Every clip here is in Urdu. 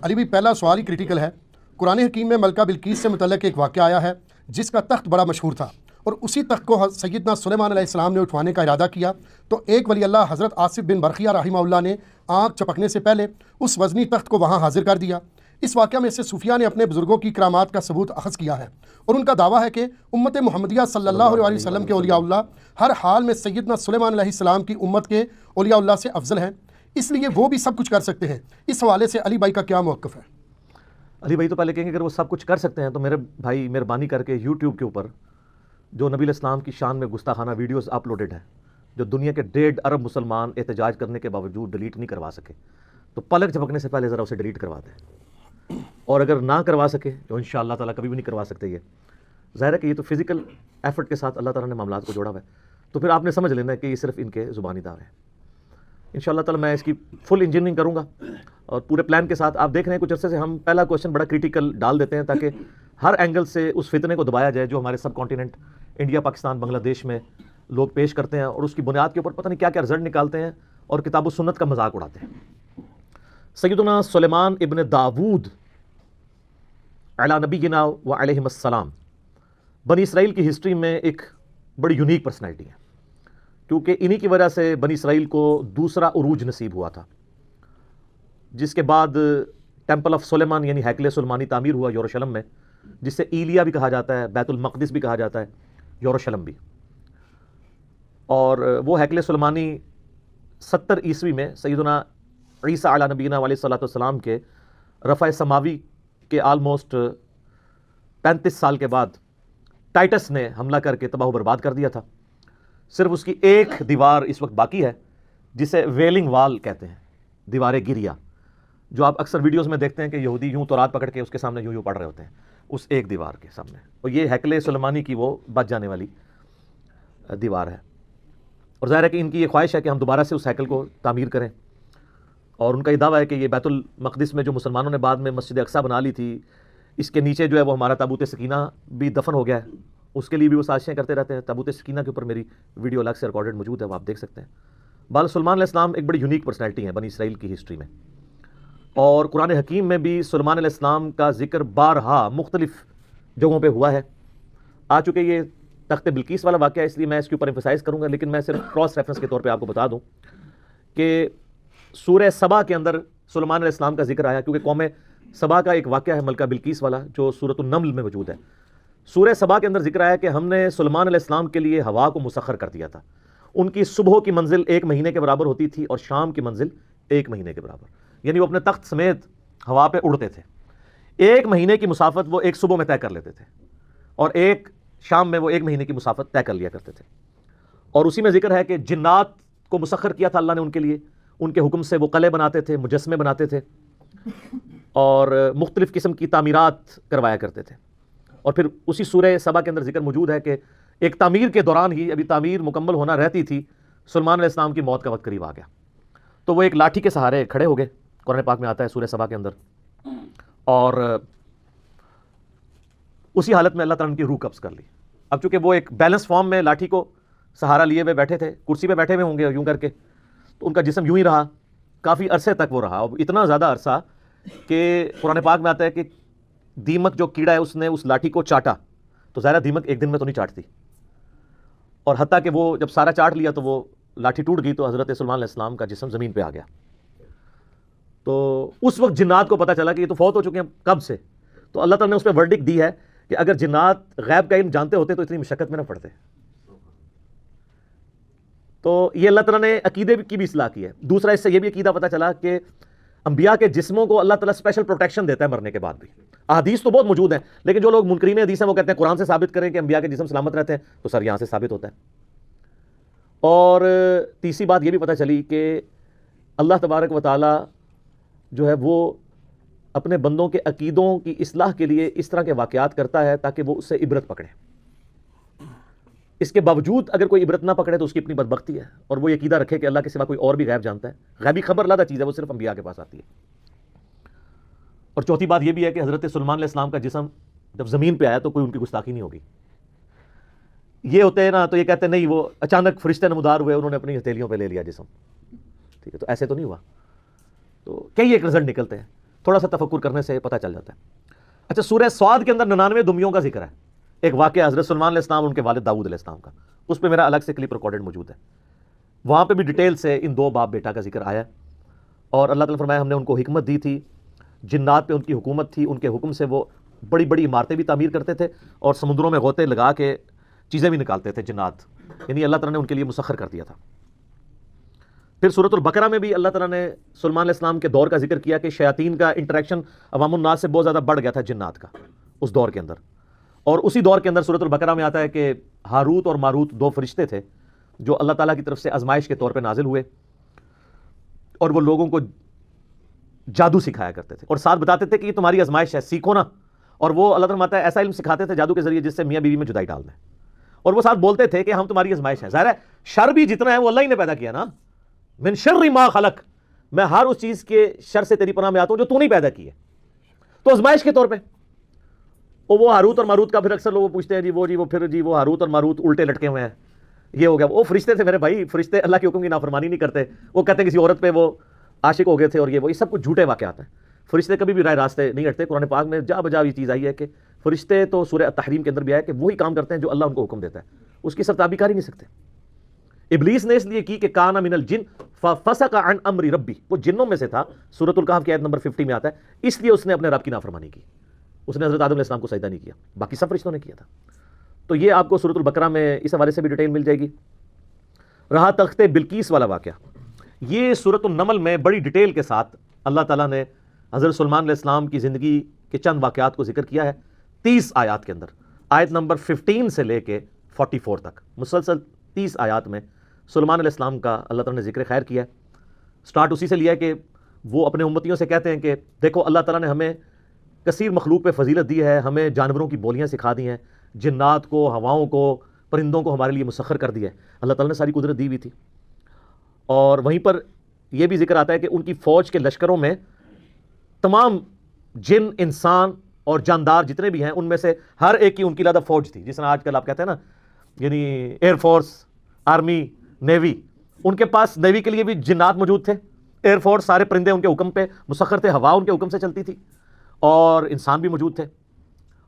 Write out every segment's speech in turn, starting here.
علی بھائی پہلا سوال ہی کریٹیکل ہے۔ قرآن حکیم میں ملکہ بلقیس سے متعلق ایک واقعہ آیا ہے جس کا تخت بڑا مشہور تھا، اور اسی تخت کو سیدنا سلیمان علیہ السلام نے اٹھوانے کا ارادہ کیا تو ایک ولی اللہ حضرت آصف بن برقیہ رحمہ اللہ نے آنکھ چپکنے سے پہلے اس وزنی تخت کو وہاں حاضر کر دیا۔ اس واقعہ میں سے صوفیہ نے اپنے بزرگوں کی کرامات کا ثبوت اخذ کیا ہے، اور ان کا دعویٰ ہے کہ امت محمدیہ صلی اللہ علیہ وسلم کے اولیاء اللہ ہر حال میں سیدنا سلیمان علیہ السلام کی امت کے اولیاء اللہ سے افضل ہیں، اس لیے وہ بھی سب کچھ کر سکتے ہیں۔ اس حوالے سے علی بھائی کا کیا موقف ہے؟ علی بھائی تو پہلے کہیں گے اگر وہ سب کچھ کر سکتے ہیں تو میرے بھائی مہربانی کر کے یوٹیوب کے اوپر جو نبی علیہ السلام کی شان میں گستاخانہ ویڈیوز اپلوڈڈ ہیں جو دنیا کے 1.5 ارب مسلمان احتجاج کرنے کے باوجود ڈیلیٹ نہیں کروا سکے، تو پلک جھپکنے سے پہلے ذرا اسے ڈیلیٹ کروا دیں، اور اگر نہ کروا سکے تو ان شاء اللہ تعالیٰ کبھی بھی نہیں کروا سکتے۔ یہ ظاہر ہے کہ یہ تو فزیکل ایفرٹ کے ساتھ اللہ تعالیٰ نے معاملات کو جوڑا ہوا ہے، تو پھر آپ نے سمجھ لینا کہ یہ صرف ان کے زبانی دعوے ہیں۔ ان شاء اللہ تعالیٰ میں اس کی فل انجینئرنگ کروں گا اور پورے پلان کے ساتھ۔ آپ دیکھ رہے ہیں کچھ عرصے سے ہم پہلا کویشچن بڑا کریٹیکل ڈال دیتے ہیں تاکہ ہر اینگل سے اس فتنے کو دبایا جائے جو ہمارے سب کانٹیننٹ انڈیا، پاکستان، بنگلہ دیش میں لوگ پیش کرتے ہیں، اور اس کی بنیاد کے اوپر پتہ نہیں کیا کیا رزلٹ نکالتے ہیں اور کتاب و سنت کا مذاق اڑاتے ہیں۔ سیدنا سلیمان ابن داود علی نبینا و علیہ السلام بنی اسرائیل کی ہسٹری میں ایک بڑی یونیک پرسنالٹی ہے، کیونکہ انہی کی وجہ سے بنی اسرائیل کو دوسرا عروج نصیب ہوا تھا، جس کے بعد ٹیمپل آف سلیمان یعنی ہیکل سلیمانی تعمیر ہوا یروشلم میں، جسے ایلیا بھی کہا جاتا ہے، بیت المقدس بھی کہا جاتا ہے، یروشلم بھی۔ اور وہ ہیکل سلیمانی 70 عیسوی میں سیدنا عیسیٰ علیہ نبینا علیہ الصلوۃ والسلام کے رفع سماوی کے آلموسٹ 35 سال کے بعد ٹائٹس نے حملہ کر کے تباہ و برباد کر دیا تھا۔ صرف اس کی ایک دیوار اس وقت باقی ہے جسے ویلنگ وال کہتے ہیں، دیوار گریا، جو آپ اکثر ویڈیوز میں دیکھتے ہیں کہ یہودی یوں تورات پکڑ کے اس کے سامنے یوں پڑھ رہے ہوتے ہیں، اس ایک دیوار کے سامنے، اور یہ ہیکل سلیمانی کی وہ بچ جانے والی دیوار ہے۔ اور ظاہر ہے کہ ان کی یہ خواہش ہے کہ ہم دوبارہ سے اس ہیکل کو تعمیر کریں، اور ان کا یہ دعویٰ ہے کہ یہ بیت المقدس میں جو مسلمانوں نے بعد میں مسجد اقصیٰ بنا لی تھی، اس کے نیچے جو ہے وہ ہمارا تابوت سکینہ بھی دفن ہو گیا ہے، اس کے لیے بھی وہ سازشیں کرتے رہتے ہیں۔ تابوت سکینہ کے اوپر میری ویڈیو الگ سے ریکارڈڈ موجود ہے، وہ آپ دیکھ سکتے ہیں۔ بال سلیمان علیہ السلام ایک بڑی یونیک پرسنالٹی ہے بنی اسرائیل کی ہسٹری میں، اور قرآن حکیم میں بھی سلیمان علیہ السلام کا ذکر بارہا مختلف جگہوں پہ ہوا ہے۔ آ چکے یہ تخت بلقیس والا واقعہ، اس لیے میں اس کے اوپر ایمفسائز کروں گا، لیکن میں صرف کراس ریفرنس کے طور پہ آپ کو بتا دوں کہ سورہ سبا کے اندر سلیمان علیہ السلام کا ذکر آیا، کیونکہ قوم سبا کا ایک واقعہ ہے ملکہ بلقیس والا جو سورۃ النمل میں موجود ہے۔ سورہ سبا کے اندر ذکر آیا کہ ہم نے سلیمان علیہ السلام کے لیے ہوا کو مسخر کر دیا تھا، ان کی صبح کی منزل 1 مہینے کے برابر ہوتی تھی اور شام کی منزل 1 مہینے کے برابر، یعنی وہ اپنے تخت سمیت ہوا پہ اڑتے تھے۔ 1 مہینے کی مسافت وہ ایک صبح میں طے کر لیتے تھے، اور ایک شام میں وہ 1 مہینے کی مسافت طے کر لیا کرتے تھے۔ اور اسی میں ذکر ہے کہ جنات کو مسخر کیا تھا اللہ نے ان کے لیے، ان کے حکم سے وہ قلعے بناتے تھے، مجسمے بناتے تھے، اور مختلف قسم کی تعمیرات کروایا کرتے تھے۔ اور پھر اسی سورہ سبا کے اندر ذکر موجود ہے کہ ایک تعمیر کے دوران ہی، ابھی تعمیر مکمل ہونا رہتی تھی، سلیمان علیہ السلام کی موت کا وقت قریب آ گیا، تو وہ ایک لاٹھی کے سہارے کھڑے ہو گئے، قرآن پاک میں آتا ہے سورہ سبا کے اندر، اور اسی حالت میں اللہ تعالیٰ نے ان کی روح قبض کر لی۔ اب چونکہ وہ ایک بیلنس فارم میں لاٹھی کو سہارا لیے ہوئے بیٹھے تھے، کرسی پہ بیٹھے ہوئے ہوں گے یوں کر کے، تو ان کا جسم یوں ہی رہا، کافی عرصے تک وہ رہا، اور اتنا زیادہ عرصہ کہ قرآن پاک میں آتا ہے کہ دیمک جو کیڑا ہے اس نے اس لاٹھی کو چاٹا، تو ظاہر دیمک ایک دن میں تو نہیں چاٹتی، اور حتیٰ کہ وہ جب سارا چاٹ لیا تو وہ لاٹھی ٹوٹ گئی، تو حضرت سلیمان علیہ السلام کا جسم زمین پہ آ گیا۔ تو اس وقت جنات کو پتہ چلا کہ یہ تو فوت ہو چکے ہیں کب سے، تو اللہ تعالیٰ نے اس پہ ورڈکٹ دی ہے کہ اگر جنات غیب کا علم جانتے ہوتے تو اتنی مشقت میں نہ پڑتے۔ تو یہ اللہ تعالیٰ نے عقیدے کی بھی اصلاح کی ہے۔ دوسرا اس سے یہ بھی عقیدہ پتہ چلا کہ انبیاء کے جسموں کو اللہ تعالیٰ اسپیشل پروٹیکشن دیتا ہے مرنے کے بعد بھی۔ احادیث تو بہت موجود ہیں، لیکن جو لوگ منکرین حدیث ہیں وہ کہتے ہیں قرآن سے ثابت کریں کہ انبیاء کے جسم سلامت رہتے ہیں، تو سر یہاں سے ثابت ہوتا ہے۔ اور تیسری بات یہ بھی پتہ چلی کہ اللہ تبارک و تعالیٰ جو ہے وہ اپنے بندوں کے عقیدوں کی اصلاح کے لیے اس طرح کے واقعات کرتا ہے تاکہ وہ اس سے عبرت پکڑیں۔ اس کے باوجود اگر کوئی عبرت نہ پکڑے تو اس کی اپنی بدبختی ہے، اور وہ یہ عقیدہ رکھے کہ اللہ کے سوا کوئی اور بھی غیب جانتا ہے۔ غیبی خبر علیحدہ چیز ہے، وہ صرف انبیاء کے پاس آتی ہے۔ اور چوتھی بات یہ بھی ہے کہ حضرت سلیمان علیہ السلام کا جسم جب زمین پہ آیا تو کوئی ان کی گستاخی نہیں ہوگی۔ یہ ہوتے ہیں نا تو یہ کہتے ہیں نہیں وہ اچانک فرشتے نمودار ہوئے، انہوں نے اپنی ہتھیلیوں پہ لے لیا جسم، ٹھیک ہے، تو ایسے تو نہیں ہوا۔ تو کئی ایک رزلٹ نکلتے ہیں۔ تھوڑا سا تفکر کرنے سے پتہ چل جاتا ہے. اچھا سورہ صاد کے اندر 99 دمیوں کا ذکر ہے. ایک واقعہ حضرت سلیمان علیہ السلام اور ان کے والد داؤد علیہ السلام کا, اس پہ میرا الگ سے کلپ ریکارڈڈ موجود ہے. وہاں پہ بھی ڈیٹیل سے ان 2 باپ بیٹا کا ذکر آیا ہے. اور اللہ تعالیٰ نے فرمایا ہم نے ان کو حکمت دی تھی, جنات پہ ان کی حکومت تھی, ان کے حکم سے وہ بڑی بڑی عمارتیں بھی تعمیر کرتے تھے اور سمندروں میں غوطے لگا کے چیزیں بھی نکالتے تھے جنات, یعنی اللہ تعالیٰ نے ان کے لیے مسخر کر دیا تھا. پھر سورۃ البقرہ میں بھی اللہ تعالیٰ نے سلیمان علیہ السلام کے دور کا ذکر کیا کہ شیاطین کا انٹریکشن عوام الناس سے بہت زیادہ بڑھ گیا تھا جنات کا اس دور کے اندر. اور اسی دور کے اندر سورۃ البقرہ میں آتا ہے کہ ہاروت اور ماروت 2 فرشتے تھے جو اللہ تعالیٰ کی طرف سے آزمائش کے طور پہ نازل ہوئے, اور وہ لوگوں کو جادو سکھایا کرتے تھے اور ساتھ بتاتے تھے کہ یہ تمہاری آزمائش ہے, سیکھو نا. اور وہ اللہ تعالیٰ فرماتا ہے ایسا علم سکھاتے تھے جادو کے ذریعے جس سے میاں بیوی میں جدائی ڈال دیں. اور وہ ساتھ بولتے تھے کہ ہم تمہاری آزمائش ہے. ظاہر ہے شر بھی جتنا ہے وہ اللہ ہی نے پیدا کیا نا, من شر ما خلق, میں ہر اس چیز کے شر سے تیری پناہ میں آتا ہوں جو تو نہیں پیدا کی ہے. تو آزمائش کے طور پہ وہ ہاروت اور ماروت کا پھر اکثر لوگ پوچھتے ہیں جی وہ ہاروت اور ماروت الٹے لٹکے ہوئے ہیں, یہ ہو گیا. وہ فرشتے تھے میرے بھائی, فرشتے اللہ کے حکم کی نافرمانی نہیں کرتے. وہ کہتے ہیں کسی عورت پہ وہ عاشق ہو گئے تھے اور یہ سب کچھ جھوٹے واقعات ہیں. فرشتے کبھی بھی رائے راستے نہیں ہٹتے. قرآن پاک میں جا بجا یہ چیز آئی ہے کہ فرشتے تو سورہ التحریم کے اندر بھی آیا کہ وہی کام کرتے ہیں جو اللہ ان کو حکم دیتا ہے, اس کی سرتابی کر ہی نہیں سکتے. ابلیس نے اس لیے کی کہ کان من الجن ففسق عن امر ربی, وہ جنوں میں سے تھا. سورۃ الکہف کی آیت نمبر 50 میں آتا ہے, اس لیے اس نے اپنے رب کی نافرمانی کی. اس نے حضرت آدم علیہ السلام کو سجدہ نہیں کیا, باقی سب فرشتوں نے کیا تھا. تو یہ آپ کو سورۃ البقرہ میں اس حوالے سے بھی ڈیٹیل مل جائے گی. رہا تخت بلقیس والا واقعہ, یہ سورۃ النمل میں بڑی ڈیٹیل کے ساتھ اللہ تعالیٰ نے حضرت سلیمان علیہ السلام کی زندگی کے چند واقعات کو ذکر کیا ہے 30 آیات کے اندر. آیت نمبر 15 سے لے کے 44 تک مسلسل 30 آیات میں سلیمان علیہ السلام کا اللہ تعالیٰ نے ذکر خیر کیا ہے. سٹارٹ اسی سے لیا کہ وہ اپنے امتیوں سے کہتے ہیں کہ دیکھو اللہ تعالیٰ نے ہمیں کثیر مخلوق پہ فضیلت دی ہے, ہمیں جانوروں کی بولیاں سکھا دی ہیں, جنات کو, ہواؤں کو, پرندوں کو ہمارے لیے مسخر کر دیا ہے. اللہ تعالیٰ نے ساری قدرت دی ہوئی تھی. اور وہیں پر یہ بھی ذکر آتا ہے کہ ان کی فوج کے لشکروں میں تمام جن, انسان اور جاندار جتنے بھی ہیں ان میں سے ہر ایک کی ان کی علیحدہ فوج تھی. جس طرح آج کل آپ کہتے ہیں نا یعنی ایئر فورس, آرمی, نیوی, ان کے پاس نیوی کے لیے بھی جنات موجود تھے. ایئر فورس سارے پرندے ان کے حکم پہ مسخر تھے, ہوا ان کے حکم سے چلتی تھی, اور انسان بھی موجود تھے.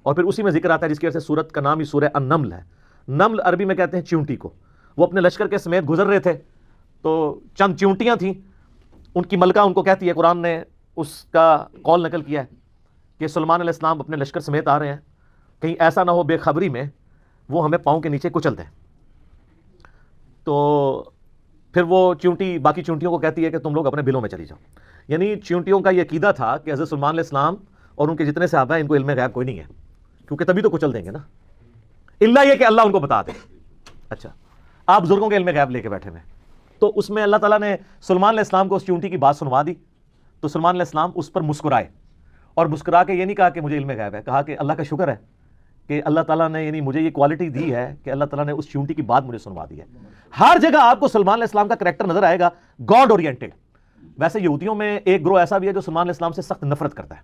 اور پھر اسی میں ذکر آتا ہے جس کی وجہ سے سورت کا نام ہی سورہ النمل ہے. نمل عربی میں کہتے ہیں چیونٹی کو. وہ اپنے لشکر کے سمیت گزر رہے تھے تو چند چیونٹیاں تھیں, ان کی ملکہ ان کو کہتی ہے, قرآن نے اس کا قول نقل کیا ہے کہ سلیمان علیہ السلام اپنے لشکر سمیت آ رہے ہیں, کہیں ایسا نہ ہو بے خبری میں وہ ہمیں پاؤں کے نیچے کچل دیں. تو پھر وہ چیونٹی باقی چیونٹیوں کو کہتی ہے کہ تم لوگ اپنے بلوں میں چلی جاؤ. یعنی چیونٹیوں کا یہ عقیدہ تھا کہ حضرت سلیمان علیہ السلام اور ان کے جتنے صحابہ ہیں ان کو علم غیب کوئی نہیں ہے, کیونکہ تبھی تو کچل دیں گے نا, الا یہ کہ اللہ ان کو بتا دے. اچھا آپ بزرگوں کے علم غیب لے کے بیٹھے ہوئے, تو اس میں اللہ تعالیٰ نے سلیمان علیہ السلام کو اس چیونٹی کی بات سنوا دی. تو سلیمان علیہ السلام اس پر مسکرائے, اور مسکرا کے یہ نہیں کہا کہ مجھے علم غیب ہے, کہا کہ اللہ کا شکر ہے کہ اللہ تعالیٰ نے یعنی مجھے یہ کوالٹی دی ہے کہ اللہ تعالیٰ نے اس چیونٹی کی بات مجھے سنوا دی ہے. ہر جگہ آپ کو سلیمان علیہ السلام کا کریکٹر نظر آئے گا گاڈ اورینٹڈ. ویسے یہودیوں میں ایک گروہ ایسا بھی ہے جو سلیمان علیہ السلام سے سخت نفرت کرتا ہے,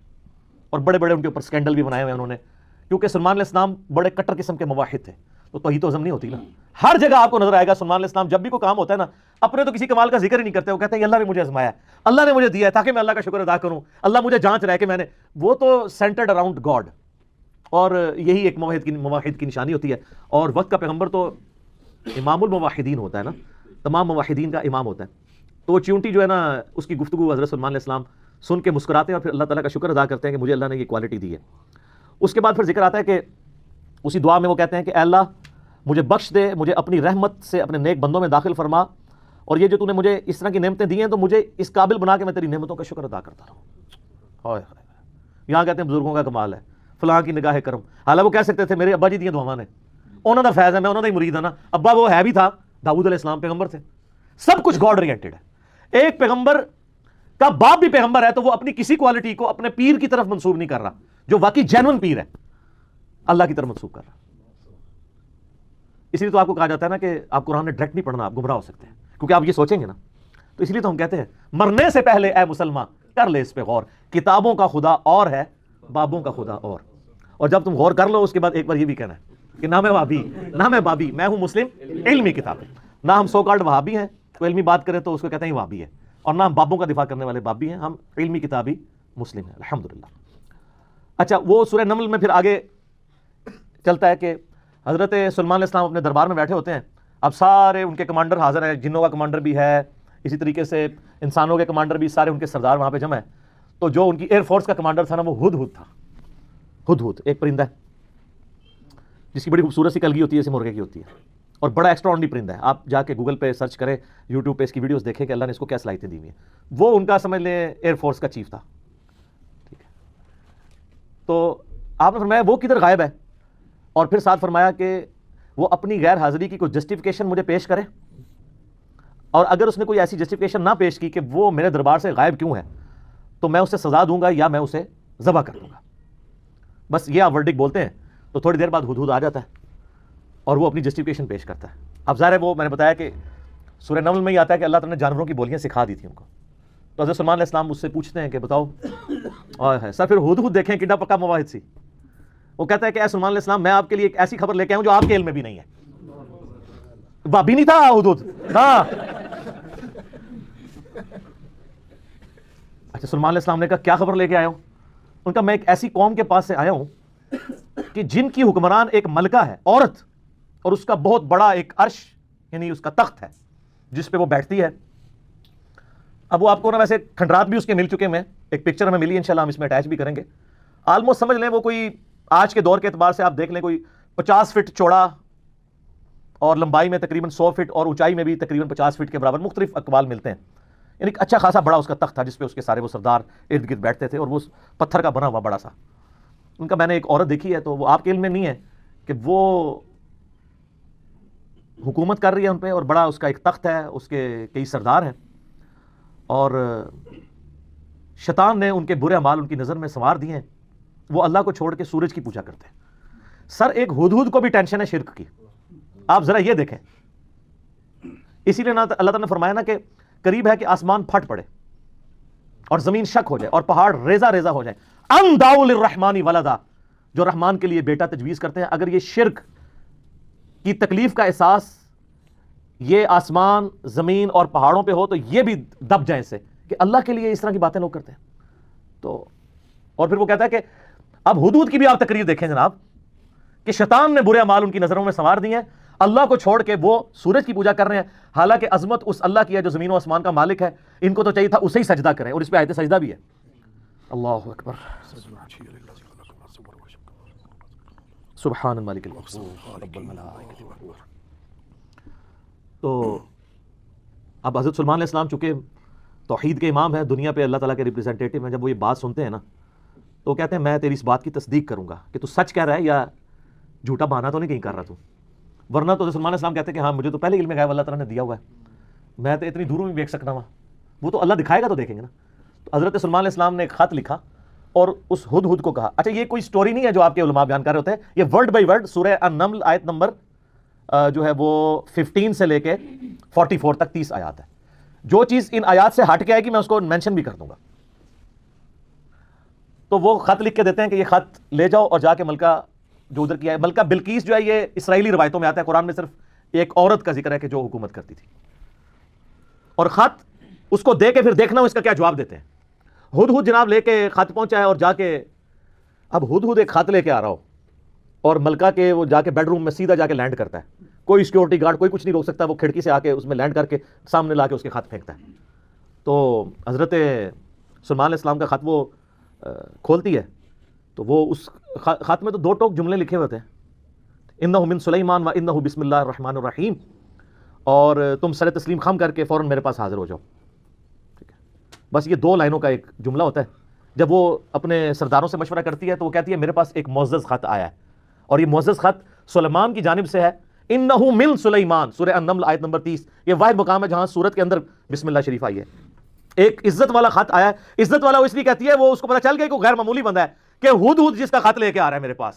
اور بڑے بڑے ان کے اوپر سکینڈل بھی بنائے ہوئے انہوں نے, کیونکہ سلیمان علیہ السلام بڑے کٹر قسم کے مواحد تھے. تو توحید و عزم نہیں ہوتی نا. ہر جگہ آپ کو نظر آئے گا سلیمان علیہ السلام جب بھی کوئی کام ہوتا ہے نا, اپنے تو کسی کمال کا ذکر ہی نہیں کرتے, وہ کہتے ہیں اللہ نے مجھے آزمایا ہے, اللہ نے مجھے دیا ہے تاکہ میں اللہ کا شکر ادا کروں, اللہ مجھے جانچ رہا ہے کہ میں نے, وہ تو سینٹرڈ اراؤنڈ گاڈ. اور یہی ایک موحد کی نشانی ہوتی ہے. اور وقت کا پیغمبر تو امام الموحدین ہوتا ہے نا, تمام موحدین کا امام ہوتا ہے. تو وہ چیونٹی جو ہے نا اس کی گفتگو حضرت سلیمان علیہ السلام سن کے مسکراتے ہیں اور پھر اللہ تعالیٰ کا شکر ادا کرتے ہیں کہ مجھے اللہ نے یہ کوالٹی دی ہے. اس کے بعد پھر ذکر آتا ہے کہ اسی دعا میں وہ کہتے ہیں کہ اے اللہ مجھے بخش دے, مجھے اپنی رحمت سے اپنے نیک بندوں میں داخل فرما, اور یہ جو تو نے مجھے اس طرح کی نعمتیں دی ہیں تو مجھے اس قابل بنا کے میں تیری نعمتوں کا شکر ادا کرتا رہوں. یہاں کہتے ہیں بزرگوں کا کمال ہے, فلاں کی نگاہ کرم. حالانکہ وہ کہہ سکتے تھے میرے ابا جی دیا دعاواں نے, انہوں کا فیض ہے, میں انہوں کا ہی مرید ہوں نا. ابا وہ ہے بھی تھا, داؤد علیہ السلام پیغمبر تھے, سب کچھ گاڈ اورینٹڈ ہے. ایک پیغمبر کا باپ بھی پیغمبر ہے تو وہ اپنی کسی کوالٹی کو اپنے پیر کی طرف منسوب نہیں کر رہا, جو واقعی جینون پیر ہے اللہ کی طرف منسوب کر رہا. اس لیے تو آپ کو کہا جاتا ہے نا کہ آپ قرآن نے ڈائریکٹ نہیں پڑھنا, آپ گمراہ ہو سکتے ہیں, کیونکہ آپ یہ سوچیں گے نا. تو اس لیے تو ہم کہتے ہیں مرنے سے پہلے اے مسلمان کر لے اس پہ غور, کتابوں کا خدا اور ہے, بابوں کا خدا اور. اور جب تم غور کر لو اس کے بعد ایک بار یہ بھی کہنا ہے کہ نہ میں وہابی نہ میں بابی, میں ہوں مسلم علمی کتاب. نہ ہم سو کالڈ وہابی ہیں, کوئی علمی بات کرے تو اس کو کہتے ہیں وہابی ہے, اور نہ ہم بابوں کا دفاع کرنے والے بابی ہیں, ہم علمی کتابی مسلم ہے الحمدللہ. اچھا وہ سورہ نمل میں پھر آگے چلتا ہے کہ حضرت سلیمان علیہ السلام اپنے دربار میں بیٹھے ہوتے ہیں. اب سارے ان کے کمانڈر حاضر ہیں, جنوں کا کمانڈر بھی ہے, اسی طریقے سے انسانوں کے کمانڈر بھی, سارے ان کے سردار وہاں پہ جمع ہیں. تو جو ان کی ایئر فورس کا کمانڈر تھا نا وہ ہدہد تھا. ہدہد ایک پرندہ ہے جس کی بڑی خوبصورت سی کلگی ہوتی ہے, جیسے مرغے کی ہوتی ہے, اور بڑا ایکسٹرا آرڈنری پرندہ ہے. آپ جا کے گوگل پہ سرچ کریں, یوٹیوب پہ اس کی ویڈیوز دیکھیں کہ اللہ نے اس کو کیا صلاحیتیں دی ہوئی ہیں. وہ ان کا سمجھ لیں ایئر فورس کا چیف تھا. ٹھیک ہے, تو آپ نے فرمایا وہ کدھر غائب ہے, اور پھر ساتھ فرمایا کہ وہ اپنی غیر حاضری کی کوئی جسٹیفیکیشن مجھے پیش کرے, اور اگر اس نے کوئی ایسی جسٹیفیکیشن نہ پیش کی کہ وہ میرے دربار سے غائب کیوں ہے, تو میں اسے سزا دوں گا یا میں اسے ذبح کر دوں گا. بس یہ آپ ورڈک بولتے ہیں. تو تھوڑی دیر بعد ہدہد آ جاتا ہے اور وہ اپنی جسٹیفیکیشن پیش کرتا ہے. اب ظاہر ہے وہ میں نے بتایا کہ سورہ نمل میں ہی آتا ہے کہ اللہ تعالیٰ نے جانوروں کی بولیاں سکھا دی تھیں ان کو. تو حضرت سلیمان علیہ السلام اس سے پوچھتے ہیں کہ بتاؤ سر پھر ہدہد دیکھیں کتنا پکا مواحد سی. وہ کہتا ہے کہ اے سلیمان علیہ السلام میں آپ کے لیے ایک ایسی خبر لے کے آؤں جو آپ کے علم میں بھی نہیں ہے. بابی نہیں تھا ہدہد. ہاں اچھا, سلیمان علیہ السلام نے کہا کیا خبر لے کے آیا ہوں؟ ان کا میں ایک ایسی قوم کے پاس سے آیا ہوں کہ جن کی حکمران ایک ملکہ ہے, عورت, اور اس کا بہت بڑا ایک عرش یعنی اس کا تخت ہے جس پہ وہ بیٹھتی ہے. اب وہ آپ کو نا ویسے کھنڈرات بھی اس کے مل چکے ہیں, ایک پکچر ہمیں ملی, انشاءاللہ ہم اس میں اٹیچ بھی کریں گے. آلموسٹ سمجھ لیں وہ کوئی آج کے دور کے اعتبار سے آپ دیکھ لیں کوئی 50 فٹ چوڑا اور لمبائی میں تقریباً 100 فٹ اور اونچائی میں بھی تقریباً 50 فٹ کے برابر, مختلف اقوال ملتے ہیں. یعنی اچھا خاصا بڑا اس کا تخت تھا جس پہ اس کے سارے وہ سردار ارد گرد بیٹھتے تھے, اور وہ پتھر کا بنا ہوا بڑا سا. ان کا میں نے ایک عورت دیکھی ہے, تو وہ آپ کے علم میں نہیں ہے کہ وہ حکومت کر رہی ہے ان پہ, اور بڑا اس کا ایک تخت ہے, اس کے کئی سردار ہیں, اور شیطان نے ان کے برے اعمال ان کی نظر میں سنوار دیے ہیں. وہ اللہ کو چھوڑ کے سورج کی پوجا کرتے ہیں. سر ایک ہدہد کو بھی ٹینشن ہے شرک کی, آپ ذرا یہ دیکھیں. اسی لیے اللہ تعالیٰ نے فرمایا نا کہ قریب ہے کہ آسمان پھٹ پڑے اور زمین شک ہو جائے اور پہاڑ ریزہ ریزہ ہو جائے. ام دعوا للرحمن ولدا, جو رحمان کے لیے بیٹا تجویز کرتے ہیں. اگر یہ شرک کی تکلیف کا احساس یہ آسمان زمین اور پہاڑوں پہ ہو تو یہ بھی دب جائیں سے کہ اللہ کے لیے اس طرح کی باتیں لوگ کرتے ہیں. تو اور پھر وہ کہتا ہے کہ اب ہدہد کی بھی آپ تقریر دیکھیں جناب, کہ شیطان نے برے اعمال ان کی نظروں میں سنوار دیے ہیں, اللہ کو چھوڑ کے وہ سورج کی پوجا کر رہے ہیں, حالانکہ عظمت اس اللہ کی ہے جو زمین و آسمان کا مالک ہے. ان کو تو چاہیے تھا اسے ہی سجدہ کریں, اور اس پہ آیت سجدہ بھی ہے. اللہ اکبر, سبحان الملک القدوس رب الملائکۃ والروح. تو اب حضرت سلیمان علیہ السلام چونکہ توحید کے امام ہیں, دنیا پہ اللہ تعالیٰ کے ریپرزینٹیٹو ہیں, جب وہ یہ بات سنتے ہیں نا تو کہتے ہیں میں تیری اس بات کی تصدیق کروں گا کہ تو سچ کہہ رہا ہے یا جھوٹا بہانا تو نہیں کہیں کر رہا تو. ورنہ تو سلیمان علیہ السلام کہتے ہیں کہ ہاں مجھے تو پہلے علم غیب اللہ تعالیٰ نے دیا ہوا ہے, میں تو اتنی دوروں میں دیکھ سکتا ہوں, وہ تو اللہ دکھائے گا تو دیکھیں گے نا. تو حضرت سلیمان علیہ السلام نے ایک خط لکھا اور اس ہدہد کو کہا. اچھا یہ کوئی سٹوری نہیں ہے جو آپ کے علماء بیان کر رہے ہوتے ہیں, یہ ورڈ بائی ورڈ سورہ النمل آیت نمبر جو ہے وہ 15 سے لے کے 44 تک 30 آیات ہے. جو چیز ان آیات سے ہٹ کے آئے گی میں اس کو مینشن بھی کر دوں گا. تو وہ خط لکھ کے دیتے ہیں کہ یہ خط لے جاؤ اور جا کے ملکہ جو ادھر کیا ہے, ملکہ بلقیس جو ہے یہ اسرائیلی روایتوں میں آتا ہے, قرآن میں صرف ایک عورت کا ذکر ہے کہ جو حکومت کرتی تھی. اور خط اس کو دے کے پھر دیکھنا اس کا کیا جواب دیتے ہیں. ہدہد جناب لے کے خط پہنچا ہے اور جا کے اب ہدہد ایک خط لے کے آ رہا ہو اور ملکہ کے وہ جا کے بیڈ روم میں سیدھا جا کے لینڈ کرتا ہے, کوئی سیکورٹی گارڈ کوئی کچھ نہیں روک سکتا, وہ کھڑکی سے آ کے اس میں لینڈ کر کے سامنے لا کے اس کے خط پھینکتا ہے. تو حضرت سلیمان علیہ السلام کا خط وہ کھولتی ہے تو وہ اس خط میں تو 2 ٹوک جملے لکھے ہوتے ہیں, انہ من سلیمان و انہ بسم اللہ الرحمن الرحیم, اور تم سر تسلیم خم کر کے فوراً میرے پاس حاضر ہو جاؤ. ٹھیک ہے, بس یہ 2 لائنوں کا ایک جملہ ہوتا ہے. جب وہ اپنے سرداروں سے مشورہ کرتی ہے تو وہ کہتی ہے میرے پاس ایک معزز خط آیا ہے, اور یہ معزز خط سلیمان کی جانب سے ہے. انہ من سلیمان, سورہ النمل آیت نمبر 30, یہ واحد مقام ہے جہاں سورت کے اندر بسم اللہ شریف آئی ہے. ایک عزت والا خط آیا ہے. عزت والا وہ اس لیے کہتی ہے وہ اس کو پتہ چل گیا کہ وہ غیر معمولی بندہ ہے کہ ہدہد جس کا خط لے کے آ رہا ہے میرے پاس.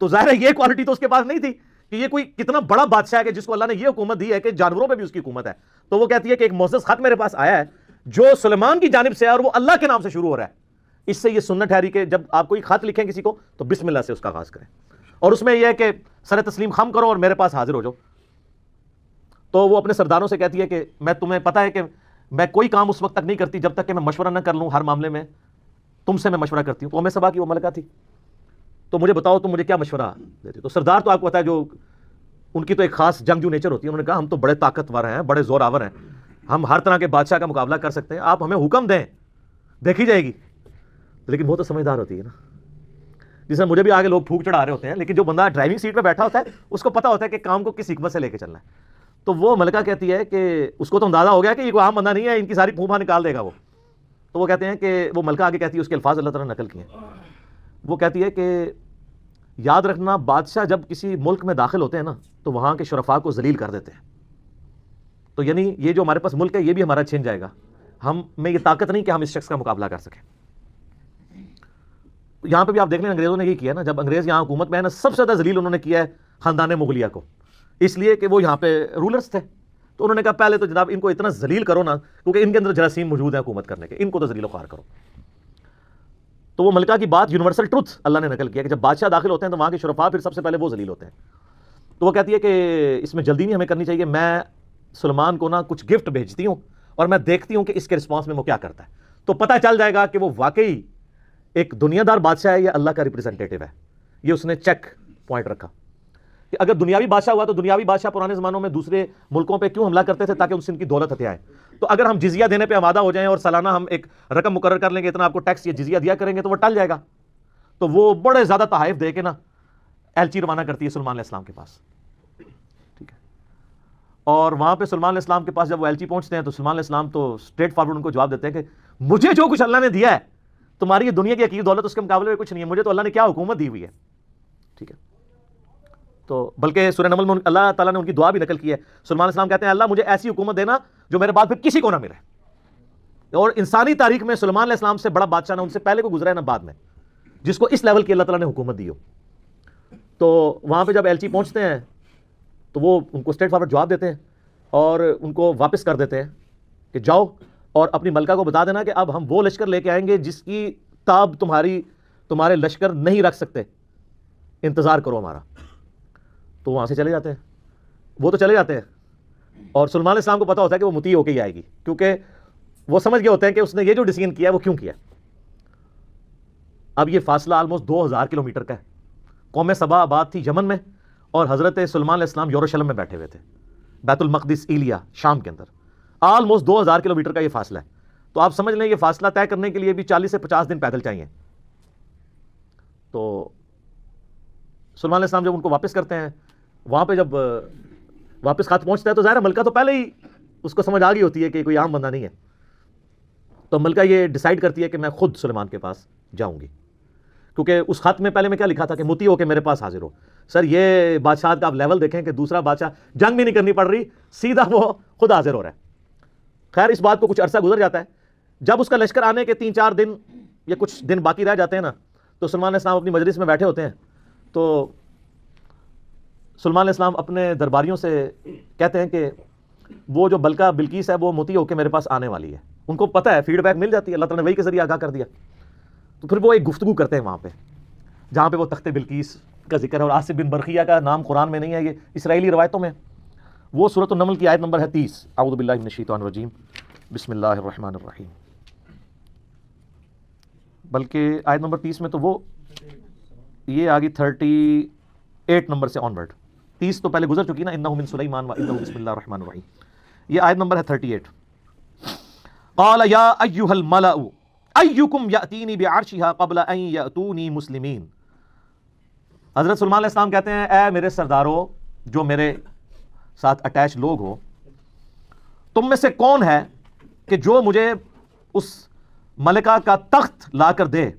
تو ظاہر ہے یہ کوالٹی تو اس کے پاس نہیں تھی کہ یہ کوئی کتنا بڑا بادشاہ ہے کہ جس کو اللہ نے یہ حکومت دی ہے کہ جانوروں پہ بھی اس کی حکومت ہے. تو وہ کہتی ہے کہ ایک معزز خط میرے پاس آیا ہے جو سلیمان کی جانب سے ہے اور وہ اللہ کے نام سے شروع ہو رہا ہے. اس سے یہ سنت ٹھہری کہ جب آپ کوئی خط لکھیں کسی کو تو بسم اللہ سے اس کا آغاز کریں, اور اس میں یہ ہے کہ سر تسلیم خم کرو اور میرے پاس حاضر ہو جاؤ. تو وہ اپنے سرداروں سے کہتی ہے کہ میں تمہیں پتہ ہے کہ میں کوئی کام اس وقت تک نہیں کرتی جب تک کہ میں مشورہ نہ کر لوں ہر معاملے میں تم سے میں مشورہ کرتی ہوں. قوم سبا کی وہ ملکہ تھی. تو مجھے بتاؤ تم مجھے کیا مشورہ دیتے. تو سردار تو آپ کو پتا ہے جو ان کی تو ایک خاص جنگجو نیچر ہوتی ہے. انہوں نے کہا ہم تو بڑے طاقتور ہیں, بڑے زور آور ہیں, ہم ہر طرح کے بادشاہ کا مقابلہ کر سکتے ہیں, آپ ہمیں حکم دیں, دیکھی جائے گی. لیکن وہ تو سمجھدار ہوتی ہے نا, جس میں مجھے بھی آگے لوگ پھونک چڑھا رہے ہوتے ہیں, لیکن جو بندہ ڈرائیونگ سیٹ پہ بیٹھا ہوتا ہے اس کو پتا ہوتا ہے کہ کام کو کس حکمت سے لے کے چلنا ہے. تو وہ ملکہ کہتی ہے کہ اس کو تو اندازہ ہو گیا کہ یہ کوئی عام بندہ نہیں ہے, ان کی ساری پھوپھا نکال دے گا وہ. تو وہ کہتے ہیں کہ وہ ملکہ آگے کہتی ہے, اس کے الفاظ اللہ تعالیٰ نے نقل کیے ہیں. وہ کہتی ہے کہ یاد رکھنا بادشاہ جب کسی ملک میں داخل ہوتے ہیں نا تو وہاں کے شرفاء کو ذلیل کر دیتے ہیں. تو یعنی یہ جو ہمارے پاس ملک ہے یہ بھی ہمارا چھن جائے گا, ہم میں یہ طاقت نہیں کہ ہم اس شخص کا مقابلہ کر سکیں. یہاں پہ بھی آپ دیکھ لیں انگریزوں نے یہ کیا نا, جب انگریز یہاں حکومت میں ہے نا سب سے زیادہ ذلیل انہوں نے کیا ہے خاندان مغلیہ کو, اس لیے کہ وہ یہاں پہ رولرز تھے. تو انہوں نے کہا پہلے تو جناب ان کو اتنا ذلیل کرو نا, کیونکہ ان کے اندر جراثیم موجود ہیں حکومت کرنے کے, ان کو تو ذلیل و خوار کرو. تو وہ ملکہ کی بات یونیورسل ٹروتھ اللہ نے نقل کیا کہ جب بادشاہ داخل ہوتے ہیں تو وہاں کے شرفاء پھر سب سے پہلے وہ ذلیل ہوتے ہیں. تو وہ کہتی ہے کہ اس میں جلدی نہیں ہمیں کرنی چاہیے, میں سلمان کو نا کچھ گفٹ بھیجتی ہوں اور میں دیکھتی ہوں کہ اس کے رسپانس میں وہ کیا کرتا ہے, تو پتہ چل جائے گا کہ وہ واقعی ایک دنیا دار بادشاہ ہے یا اللہ کا ریپرزینٹیٹو ہے. یہ اس نے چیک پوائنٹ رکھا کہ اگر دنیاوی بادشاہ ہوا تو دنیاوی بادشاہ پرانے زمانوں میں دوسرے ملکوں پہ کیوں حملہ کرتے تھے, تاکہ ان سے ان کی دولت ہتھیائے. تو اگر ہم جزیہ دینے پہ آمادہ ہو جائیں اور سالانہ ہم ایک رقم مقرر کر لیں گے, اتنا آپ کو ٹیکس یا جزیہ دیا کریں گے, تو وہ ٹل جائے گا. تو وہ بڑے زیادہ تحائف دے کے نا ایلچی روانہ کرتی ہے سلمان علیہ السلام کے پاس. ٹھیک ہے, اور وہاں پہ سلمان علیہ السلام کے پاس جب وہ ایلچی پہنچتے ہیں تو سلمان علیہ السلام تو اسٹریٹ فارورڈ ان کو جواب دیتے ہیں کہ مجھے جو کچھ اللہ نے دیا ہے, تمہاری یہ دنیا کی عقید دولت اس کے مقابلے میں کچھ نہیں ہے, مجھے تو اللہ نے کیا حکومت دی ہوئی ہے. ٹھیک ہے, تو بلکہ سورہ نمل میں اللہ تعالیٰ نے ان کی دعا بھی نقل کی ہے. سلمان علیہ السلام کہتے ہیں اللہ مجھے ایسی حکومت دینا جو میرے بعد پھر کسی کو نہ ملے. اور انسانی تاریخ میں سلمان علیہ السلام سے بڑا بادشاہ نہ ان سے پہلے کو گزرا ہے نہ بعد میں, جس کو اس لیول کی اللہ تعالیٰ نے حکومت دی ہو. تو وہاں پہ جب ایلچی پہنچتے ہیں تو وہ ان کو اسٹریٹ فارورڈ جواب دیتے ہیں اور ان کو واپس کر دیتے ہیں کہ جاؤ اور اپنی ملکہ کو بتا دینا کہ اب ہم وہ لشکر لے کے آئیں گے جس کی تاب تمہارے لشکر نہیں رکھ سکتے, انتظار کرو ہمارا. تو وہاں سے چلے جاتے ہیں, وہ تو چلے جاتے ہیں, اور سلمان علیہ السلام کو پتا ہوتا ہے کہ وہ مطیع ہو کے ہی آئے گی, کیونکہ وہ سمجھ گئے ہوتے ہیں کہ اس نے یہ جو ڈیسیژن کیا ہے وہ کیوں کیا. اب یہ فاصلہ آلموسٹ 2000 کلومیٹر کا ہے. قوم سبا آباد تھی یمن میں, اور حضرت سلمان علیہ السلام یروشلم میں بیٹھے ہوئے تھے, بیت المقدس ایلیا شام کے اندر. آلموسٹ 2000 کلومیٹر کا یہ فاصلہ ہے. تو آپ سمجھ لیں یہ فاصلہ طے کرنے کے لیے بھی 40 سے 50 دن پیدل چاہیے. تو سلمان علیہ السلام جب ان کو واپس کرتے ہیں, وہاں پہ جب واپس خط پہنچتا ہے تو ظاہر ملکہ تو پہلے ہی اس کو سمجھ آ گئی ہوتی ہے کہ کوئی عام بندہ نہیں ہے. تو ملکہ یہ ڈیسائیڈ کرتی ہے کہ میں خود سلیمان کے پاس جاؤں گی, کیونکہ اس خط میں پہلے میں کیا لکھا تھا کہ مطیع ہو کے میرے پاس حاضر ہو. سر یہ بادشاہ کا آپ لیول دیکھیں کہ دوسرا بادشاہ جنگ بھی نہیں کرنی پڑ رہی, سیدھا وہ خود حاضر ہو رہا ہے. خیر اس بات کو کچھ عرصہ گزر جاتا ہے. جب اس کا لشکر آنے کے 3-4 دن یا کچھ دن باقی رہ جاتے ہیں نا, تو سلمان علیہ السلام اپنی مجلس میں بیٹھے ہوتے ہیں. تو سلمان علیہ السلام اپنے درباریوں سے کہتے ہیں کہ وہ جو بلقیس ہے وہ مطیع ہو کے میرے پاس آنے والی ہے. ان کو پتہ ہے, فیڈ بیک مل جاتی ہے, اللہ تعالیٰ نے وحی کے ذریعے آگاہ کر دیا. تو پھر وہ ایک گفتگو کرتے ہیں وہاں پہ, جہاں پہ وہ تخت بلقیس کا ذکر ہے, اور آصف بن برقیہ کا نام قرآن میں نہیں ہے, یہ اسرائیلی روایتوں میں. وہ سورۃ النمل کی آیت نمبر ہے 30. اعوذ باللہ من الشیطان الرجیم, بسم اللہ الرحمن الرحیم. بلکہ آیت نمبر 30 میں تو وہ یہ آگی 38 نمبر سے آن ورڈ. 30 تو پہلے گزر چکی نا, انہ من سلیمان و انہ بسم اللہ الرحمن الرحیم. یہ آیت نمبر ہے 38. قال یا ایھا الملأ ایکم یأتینی بعرشها قبل ان یأتونی مسلمین. حضرت سلمان علیہ السلام کہتے ہیں اے میرے سردارو, جو میرے ساتھ اٹیچ لوگ ہو, تم میں سے کون ہے کہ جو مجھے اس ملکہ کا تخت لا کر دے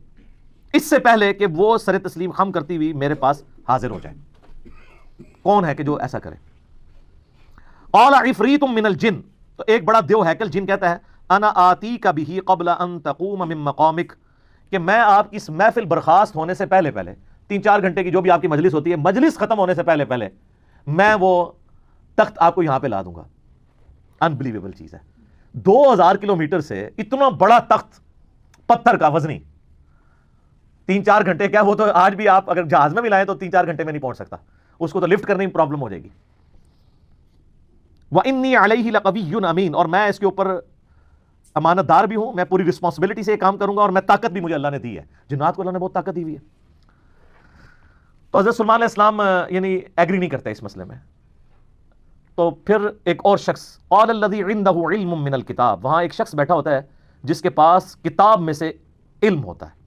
اس سے پہلے کہ وہ سر تسلیم خم کرتی ہوئی میرے پاس حاضر ہو جائے. کون ہے کہ جو ایسا کرے؟ قال عفریت من الجن. تو ایک بڑا دیو ہیکل جن کہتا ہے انا آتیک بہ قبل ان تقوم من مقامک, کہ میں آپ کی اس محفل برخاست ہونے سے پہلے 3-4 گھنٹے کی جو بھی آپ کی مجلس ہوتی ہے, مجلس ختم ہونے سے پہلے میں وہ تخت آپ کو یہاں پہ لا دوں گا. انبلیویبل چیز ہے, 2000 کلومیٹر سے اتنا بڑا تخت پتھر کا وزنی 3-4 گھنٹے کیا, وہ تو آج بھی آپ اگر جہاز میں بھی لائیں تو 3-4 گھنٹے میں نہیں پہنچ سکتا, اس کو تو لفٹ کرنے میں پرابلم ہو جائے گی. وَإِنِّي عَلَيْهِ لَقَوِيٌّ أَمِينٌ, اور میں اس کے اوپر امانت دار بھی ہوں, میں پوری رسپانسبلٹی سے یہ کام کروں گا, اور میں طاقت بھی مجھے اللہ نے دی ہے. جنات کو اللہ نے بہت طاقت دی ہوئی ہے. تو حضرت سلیمان علیہ السلام یعنی ایگری نہیں کرتے اس مسئلے میں. تو پھر ایک اور شخص, قال الذی عندہ علم من الکتاب, وہاں ایک شخص بیٹھا ہوتا ہے جس کے پاس کتاب میں سے علم ہوتا ہے.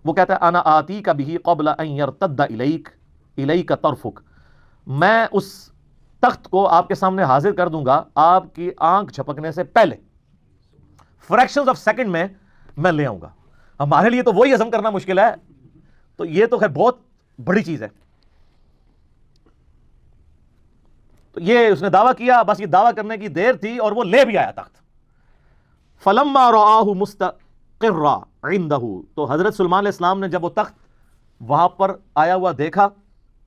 وہ کہتا ہے انا آتیک بہ قبل ان یرتد الیک طرفک, میں اس تخت کو آپ کے سامنے حاضر کر دوں گا آپ کی آنکھ جھپکنے سے پہلے, فریکشنز آف سیکنڈ میں لے آؤں گا. ہمارے لیے تو وہی ہضم کرنا مشکل ہے, تو یہ تو خیر بہت بڑی چیز ہے. تو یہ اس نے دعویٰ کیا, بس یہ دعویٰ کرنے کی دیر تھی اور وہ لے بھی آیا تخت. فلما رآہ مستقرا عندہ, تو حضرت سلیمان علیہ السلام نے جب وہ تخت وہاں پر آیا ہوا دیکھا,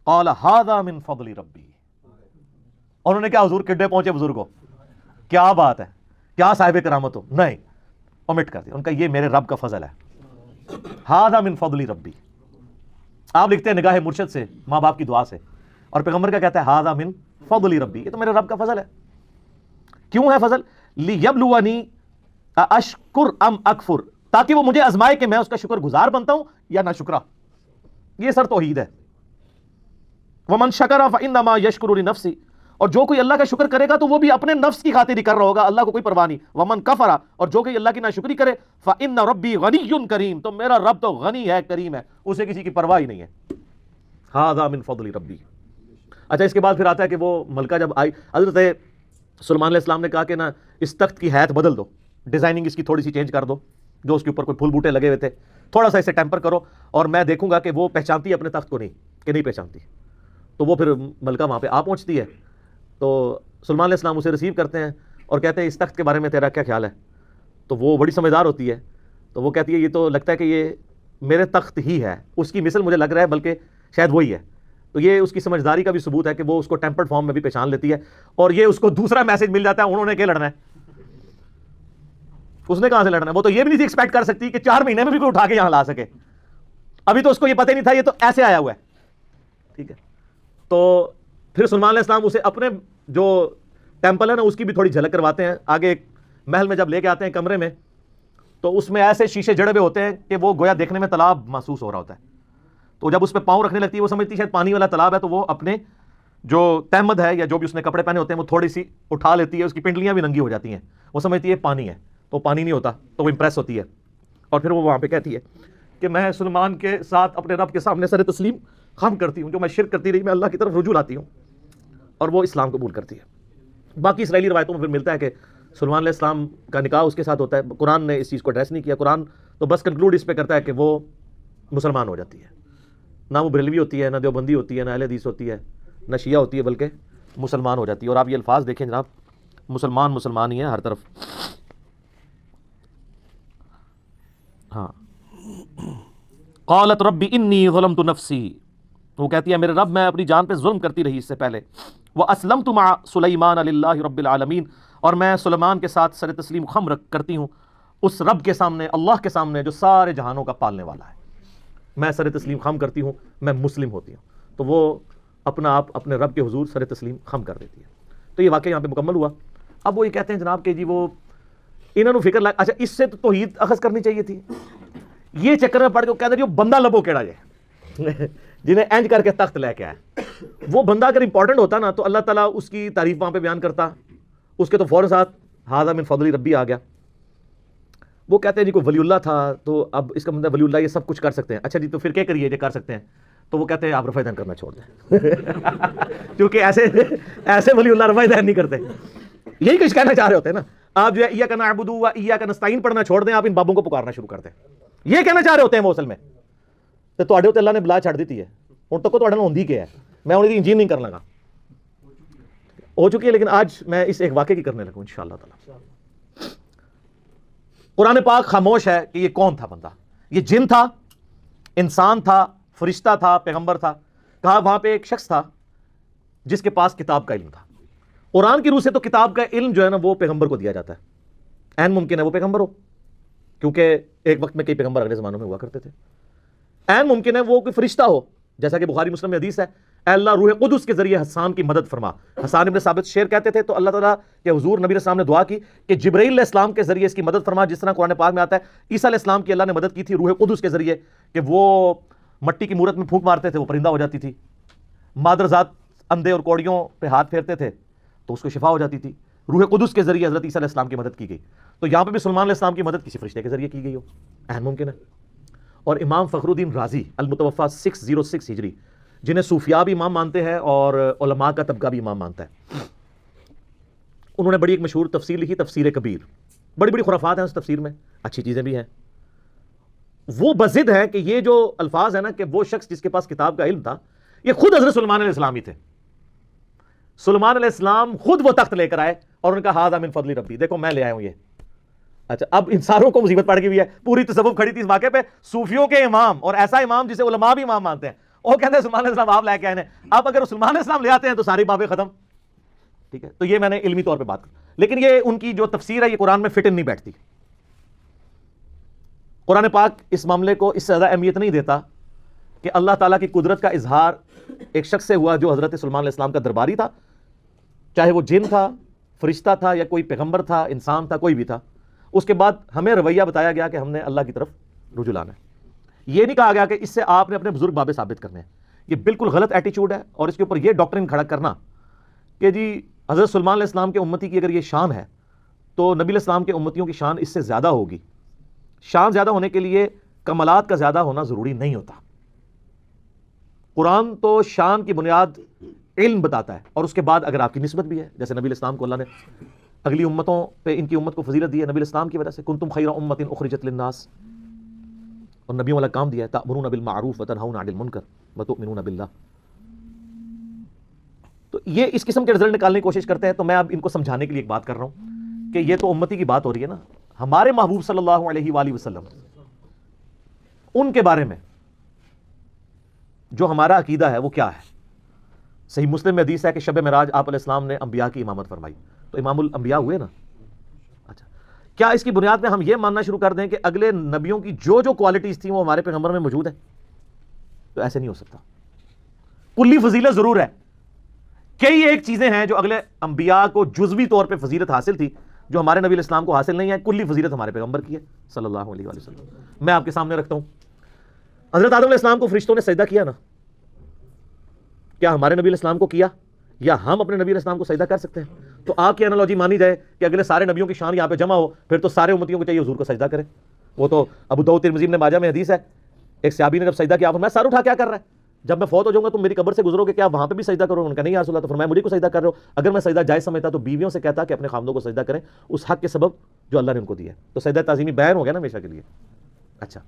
قال ھذا من فضل ربی, انہوں نے کیا حضور کڈے پہنچے بزرگوں, کیا بات ہے, کیا صاحب کرامت ہو, نہیں اومٹ کر دیا. ان کا یہ میرے رب کا فضل ہے, ھذا من فضل ربی. آپ لکھتے ہیں نگاہ مرشد سے, ماں باپ کی دعا سے, اور پیغمبر کا کہتا ہے ھذا من فضل ربی, یہ تو میرے رب کا فضل ہے. کیوں ہے فضل؟ لیبلونی اشکر ام اکفر, تاکہ وہ مجھے آزمائے کہ میں اس کا شکر گزار بنتا ہوں یا نہ شکرا. یہ سر توحید ہے. ومن شکر فانما یشکر لنفسہ, اور جو کوئی اللہ کا شکر کرے گا تو وہ بھی اپنے نفس کی خاطر ہی کر رہا ہوگا, اللہ کو کوئی پرواہ نہیں. ومن کفر, اور جو کوئی اللہ کی ناشکری کرے, فان ربی غنی کریم, تو میرا رب تو غنی ہے, کریم ہے, اسے کسی کی پرواہ ہی نہیں ہے. ھذا من فضل ربی. اچھا, اس کے بعد پھر آتا ہے کہ وہ ملکہ جب آئی, حضرت سلیمان علیہ السلام نے کہا کہ نا اس تخت کی حیت بدل دو, ڈیزائننگ اس کی تھوڑی سی چینج کر دو, جو اس کے اوپر کوئی پھول بوٹے لگے ہوئے تھے تھوڑا سا اسے ٹیمپر کرو, اور میں دیکھوں گا کہ وہ پہچانتی ہے اپنے تخت کو نہیں کہ نہیں پہچانتی. تو وہ پھر ملکہ وہاں پہ آ پہنچتی ہے. تو سلیمان علیہ السلام اسے ریسیو کرتے ہیں اور کہتے ہیں اس تخت کے بارے میں تیرا کیا خیال ہے. تو وہ بڑی سمجھدار ہوتی ہے, تو وہ کہتی ہے یہ تو لگتا ہے کہ یہ میرے تخت ہی ہے, اس کی مثل مجھے لگ رہا ہے بلکہ شاید وہی ہے. تو یہ اس کی سمجھداری کا بھی ثبوت ہے کہ وہ اس کو ٹیمپرڈ فارم میں بھی پہچان لیتی ہے, اور یہ اس کو دوسرا میسج مل جاتا ہے, انہوں نے کیا لڑنا ہے, اس نے کہاں سے لڑنا ہے. وہ تو یہ بھی نہیں تھی ایکسپیکٹ کر سکتی کہ 4 مہینے میں بھی کوئی اٹھا کے یہاں لا سکے. ابھی تو اس کو یہ پتہ نہیں تھا, یہ تو ایسے آیا ہوا ہے. ٹھیک ہے, تو پھر سلیمان علیہ السلام اسے اپنے جو ٹیمپل ہے نا اس کی بھی تھوڑی جھلک کرواتے ہیں. آگے ایک محل میں جب لے کے آتے ہیں کمرے میں, تو اس میں ایسے شیشے جڑے ہوئے ہوتے ہیں کہ وہ گویا دیکھنے میں تالاب محسوس ہو رہا ہوتا ہے. تو جب اس پہ پاؤں رکھنے لگتی ہے وہ سمجھتی ہے شاید پانی والا تالاب ہے, تو وہ اپنے جو تہمد ہے یا جو بھی اس نے کپڑے پہنے ہوتے ہیں وہ تھوڑی سی اٹھا لیتی ہے, اس کی پنڈلیاں بھی ننگی ہو جاتی ہیں, وہ سمجھتی ہے پانی ہے, تو پانی نہیں ہوتا, تو وہ امپریس ہوتی ہے. اور پھر وہ وہاں پہ کہتی ہے کہ میں سلیمان کے ساتھ اپنے رب کے سامنے سر تسلیم خم کرتی ہوں, جو میں شرک کرتی رہی میں اللہ کی طرف رجوع لاتی ہوں, اور وہ اسلام قبول کرتی ہے. باقی اسرائیلی روایتوں میں پھر ملتا ہے کہ سلیمان علیہ السلام کا نکاح اس کے ساتھ ہوتا ہے. قرآن نے اس چیز کو ایڈریس نہیں کیا. قرآن تو بس کنکلوڈ اس پہ کرتا ہے کہ وہ مسلمان ہو جاتی ہے. نہ وہ بریلوی ہوتی ہے, نہ دیوبندی ہوتی ہے, نہ اہل حدیث ہوتی ہے, نہ شیعہ ہوتی ہے, بلکہ مسلمان ہو جاتی ہے. اور آپ یہ الفاظ دیکھیں جناب, مسلمان ہی ہے ہر طرف. ہاں, قالت رب انی ظلمت نفسی, وہ کہتی ہے میرے رب میں اپنی جان پہ ظلم کرتی رہی اس سے پہلے. واسلمت مع سلیمان للہ رب العالمین, اور میں سلیمان کے ساتھ سر تسلیم خم کرتی ہوں اس رب کے سامنے, اللہ کے سامنے جو سارے جہانوں کا پالنے والا ہے. میں سر تسلیم خم کرتی ہوں, میں مسلم ہوتی ہوں. تو وہ اپنا آپ اپنے رب کے حضور سر تسلیم خم کر دیتی ہے. تو یہ واقعہ یہاں پہ مکمل ہوا. اب وہ یہ کہتے ہیں جناب کہ جی وہ انہوں نے فکر اچھا اس سے تو توحید اخذ کرنی چاہیے تھی. یہ چکر میں پڑ کے وہ کہتے ہیں جو بندہ لبو کیڑا جائے جنہیں اینج کر کے تخت لے کے آئے, وہ بندہ اگر امپورٹنٹ ہوتا نا تو اللہ تعالیٰ اس کی تعریف وہاں پہ بیان کرتا, اس کے تو فوراً ساتھ ھذا من فضل ربی آ گیا. وہ کہتے ہیں جی کوئی ولی اللہ تھا, تو اب اس کا مطلب ولی اللہ یہ سب کچھ کر سکتے ہیں. اچھا جی تو پھر کیا کریے جو کر سکتے ہیں, تو وہ کہتے ہیں آپ رفع دین کرنا چھوڑ دیں کیونکہ ایسے ولی اللہ رفع دین نہیں کرتے. یہی کچھ کہنا چاہ رہے ہوتے ہیں نا آپ, جو ہے ایاک نعبد و ایاک نستعین پڑھنا چھوڑ دیں, آپ ان بابوں کو پکارنا شروع کر دیں. یہ کہنا چاہ رہے ہوتے ہیں وہ اصل میں. تو تواڈے اوتے اللہ نے بلا چھڑ دیتی ہے, ہن تک تواڈے نال ہوندی کیا ہے, میں ہن انجین نہیں کرن لگا, ہو چکی ہے. لیکن آج میں اس ایک واقعے کی کرنے لگوں انشاءاللہ تعالی. قرآن پاک خاموش ہے کہ یہ کون تھا بندہ, یہ جن تھا, انسان تھا, فرشتہ تھا, پیغمبر تھا. کہا وہاں پہ ایک شخص تھا جس کے پاس کتاب کا علم تھا. قرآن کی روح سے تو کتاب کا علم جو ہے نا وہ پیغمبر کو دیا جاتا ہے. عین ممکن ہے وہ پیغمبر ہو, کیونکہ ایک وقت میں کئی پیغمبر اگلے زمانوں میں ہوا کرتے تھے. عین ممکن ہے وہ کوئی فرشتہ ہو, جیسا کہ بخاری مسلم میں حدیث ہے اے اللہ روح قدس کے ذریعے حسان کی مدد فرما. حسان ابن ثابت شعر کہتے تھے تو اللہ تعالیٰ کے حضور نبی علیہ السلام نے دعا کی کہ جبرائیل علیہ السلام کے ذریعے اس کی مدد فرما, جس طرح قرآن پاک میں آتا ہے عیسیٰ علیہ السلام کی اللہ نے مدد کی تھی روح قدس کے ذریعے کہ وہ مٹی کی مورت میں پھونک مارتے تھے وہ پرندہ ہو جاتی تھی, مادرزاد اندھے اور کوڑیوں پہ ہاتھ پھیرتے تھے تو اس کو شفا ہو جاتی تھی. روح قدس کے ذریعے حضرت عیسیٰ علیہ السلام کی مدد کی گئی. تو یہاں پہ بھی سلیمان علیہ السلام کی مدد کسی فرشتے کے ذریعے کی گئی ہو, اہم ممکن ہے. اور امام فخر الدین رازی المتوفا 606 ہجری, جنہیں صوفیاء بھی امام مانتے ہیں اور علماء کا طبقہ بھی امام مانتا ہے, انہوں نے بڑی ایک مشہور تفسیر لکھی, تفسیر کبیر. بڑی بڑی خرافات ہیں اس تفسیر میں, اچھی چیزیں بھی ہیں. وہ بضد ہے کہ یہ جو الفاظ ہیں نا کہ وہ شخص جس کے پاس کتاب کا علم تھا یہ خود حضرت سلیمان علیہ السلام ہی تھے. سلیمان علیہ السلام خود وہ تخت لے کر آئے اور ان کا ہاذا من فضل ربی, دیکھو میں لے آیا ہوں یہ. اچھا اب ان ساروں کو مصیبت پڑ گئی ہے, پوری تصوف کھڑی تھی اس واقعے پہ. صوفیوں کے امام اور ایسا امام جسے علماء بھی امام مانتے ہیں, وہ کہتے ہیں سلیمان علیہ السلام آپ لے کے آئے ہیں. اب اگر سلیمان علیہ السلام لے آتے ہیں تو ساری بابیں ختم. ٹھیک ہے, تو یہ میں نے علمی طور پہ بات کی, لیکن یہ ان کی جو تفسیر ہے یہ قرآن میں فٹ ان نہیں بیٹھتی. قرآن پاک اس معاملے کو اس سے زیادہ اہمیت نہیں دیتا کہ اللہ تعالیٰ کی قدرت کا اظہار ایک شخص سے ہوا جو حضرت سلیمان علیہ السلام کا درباری تھا, چاہے وہ جن تھا, فرشتہ تھا, یا کوئی پیغمبر تھا, انسان تھا, کوئی بھی تھا. اس کے بعد ہمیں رویہ بتایا گیا کہ ہم نے اللہ کی طرف رجوع لانا ہے. یہ نہیں کہا گیا کہ اس سے آپ نے اپنے بزرگ بابے ثابت کرنے ہیں. یہ بالکل غلط ایٹیچیوڈ ہے, اور اس کے اوپر یہ ڈاکٹرن کھڑا کرنا کہ جی حضرت سلیمان علیہ السلام کے امتی کی اگر یہ شان ہے تو نبی علیہ السلام کے امتیوں کی شان اس سے زیادہ ہوگی. شان زیادہ ہونے کے لیے کمالات کا زیادہ ہونا ضروری نہیں ہوتا. قرآن تو شان کی بنیاد علم بتاتا ہے, اور اس کے بعد اگر آپ کی نسبت بھی ہے, جیسے نبی علیہ السلام کو اللہ نے اگلی امتوں پہ ان کی امت کو فضیلت دی ہے نبی علیہ السلام کی وجہ سے, کنتم خیر امت اخرجت للناس, اور نبیوں والا کام دیا ہے, تأمرون بالمعروف وتنہون عن المنکر وتؤمنون باللہ. تو یہ اس قسم کے رزلٹ نکالنے کی کوشش کرتے ہیں. تو میں اب ان کو سمجھانے کے لیے ایک بات کر رہا ہوں کہ یہ تو امتی کی بات ہو رہی ہے نا, ہمارے محبوب صلی اللہ علیہ وآلہ وسلم ان کے بارے میں جو ہمارا عقیدہ ہے وہ کیا ہے. صحیح مسلم میں حدیث ہے کہ شب معراج آپ علیہ السلام نے انبیاء کی امامت فرمائی, تو امام الانبیاء ہوئے نا. اچھا, کیا اس کی بنیاد میں ہم یہ ماننا شروع کر دیں کہ اگلے نبیوں کی جو جو کوالٹیز تھیں وہ ہمارے پیغمبر میں موجود ہیں؟ تو ایسے نہیں ہو سکتا. کلی فضیلت ضرور ہے, کئی ایک چیزیں ہیں جو اگلے انبیاء کو جزوی طور پہ فضیلت حاصل تھی جو ہمارے نبی علیہ السلام کو حاصل نہیں ہے. کلی فضیلت ہمارے پیغمبر کی ہے صلی اللہ علیہ وآلہ وسلم. میں آپ کے سامنے رکھتا ہوں, حضرت آدم علیہ السلام کو فرشتوں نے سجدہ کیا نا, کیا ہمارے نبی علیہ السلام کو کیا, یا ہم اپنے نبی علیہ السلام کو سجدہ کر سکتے ہیں؟ تو آپ کی انالوجی مانی جائے کہ اگلے سارے نبیوں کی شان یہاں پہ جمع ہو, پھر تو سارے امتیوں کو چاہیے حضور کو سجدہ کریں. وہ تو ابو داؤد ترمذی نے ماجہ میں حدیث ہے, ایک صحابی نے جب سجدہ کیا, میں سر اٹھا کیا کر رہا ہے, جب میں فوت ہو جاؤں گا تم میری قبر سے گزرو گے, کیا وہاں پہ بھی سجدہ کرو؟ ان کا نہیں یا رسول اللہ. تو فرمایا مجھے کو سجدہ کر رہے ہو, اگر میں سجدہ جائز سمجھتا تو بیویوں سے کہتا کہ اپنے خامدوں کو سجدہ کریں اس حق کے سبب جو اللہ نے ان کو دیا ہے. تو سجدہ تعظیمی بیان ہو گیا نا ہمیشہ کے لیے. اچھا,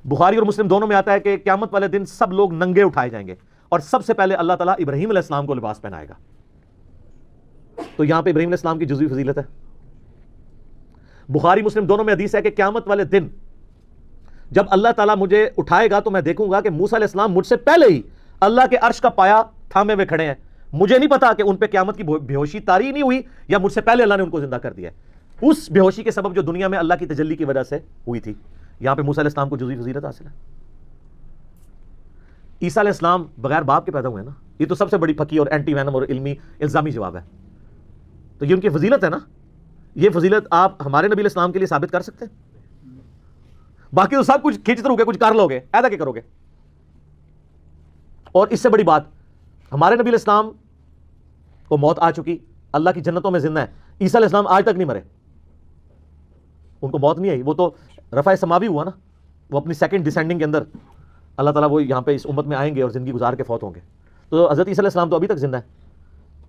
بخاری اور مسلم دونوں میں آتا ہے کہ قیامت والے دن سب لوگ ننگے اٹھائے جائیں گے, اور سب سے پہلے اللہ تعالیٰ ابراہیم علیہ السلام کو لباس پہنائے گا. تو یہاں پہ ابراہیم علیہ السلام کی جزوی فضیلت ہے. بخاری مسلم دونوں میں حدیث ہے کہ قیامت والے دن جب اللہ تعالیٰ مجھے اٹھائے گا تو میں دیکھوں گا کہ موسیٰ علیہ السلام مجھ سے پہلے ہی اللہ کے عرش کا پایا تھامے ہوئے کھڑے ہیں. مجھے نہیں پتا کہ ان پہ قیامت کی بے ہوشی طاری نہیں ہوئی یا مجھ سے پہلے اللہ نے ان کو زندہ کر دیا ہے, اس بے ہوشی کے سبب جو دنیا میں اللہ کی تجلی کی وجہ سے ہوئی تھی. یہاں پہ موسیٰ علیہ السلام کو جزوی فضیلت حاصل ہے. عیسیٰ علیہ السلام بغیر باپ کے پیدا ہوئے نا, یہ تو سب سے بڑی پھکی اور اینٹی وینم اور علمی الزامی جواب ہے. تو یہ ان کی فضیلت ہے نا, یہ فضیلت آپ ہمارے نبی علیہ السلام کے لیے ثابت کر سکتے ہیں؟ باقی تو سب کچھ کھینچتے رہو گے, کچھ کر لو گے, ایسا کیا کرو گے؟ اور اس سے بڑی بات, ہمارے نبی علیہ السلام کو موت آ چکی, اللہ کی جنتوں میں زندہ ہے. عیسیٰ علیہ السلام آج تک نہیں مرے, ان کو موت نہیں آئی. وہ تو رفع سماوی ہوا نا, وہ اپنی سیکنڈ ڈسینڈنگ کے اندر اللہ تعالیٰ وہ یہاں پہ اس امت میں آئیں گے اور زندگی گزار کے فوت ہوں گے. تو حضرت عیسیٰ علیہ السلام تو ابھی تک زندہ ہے.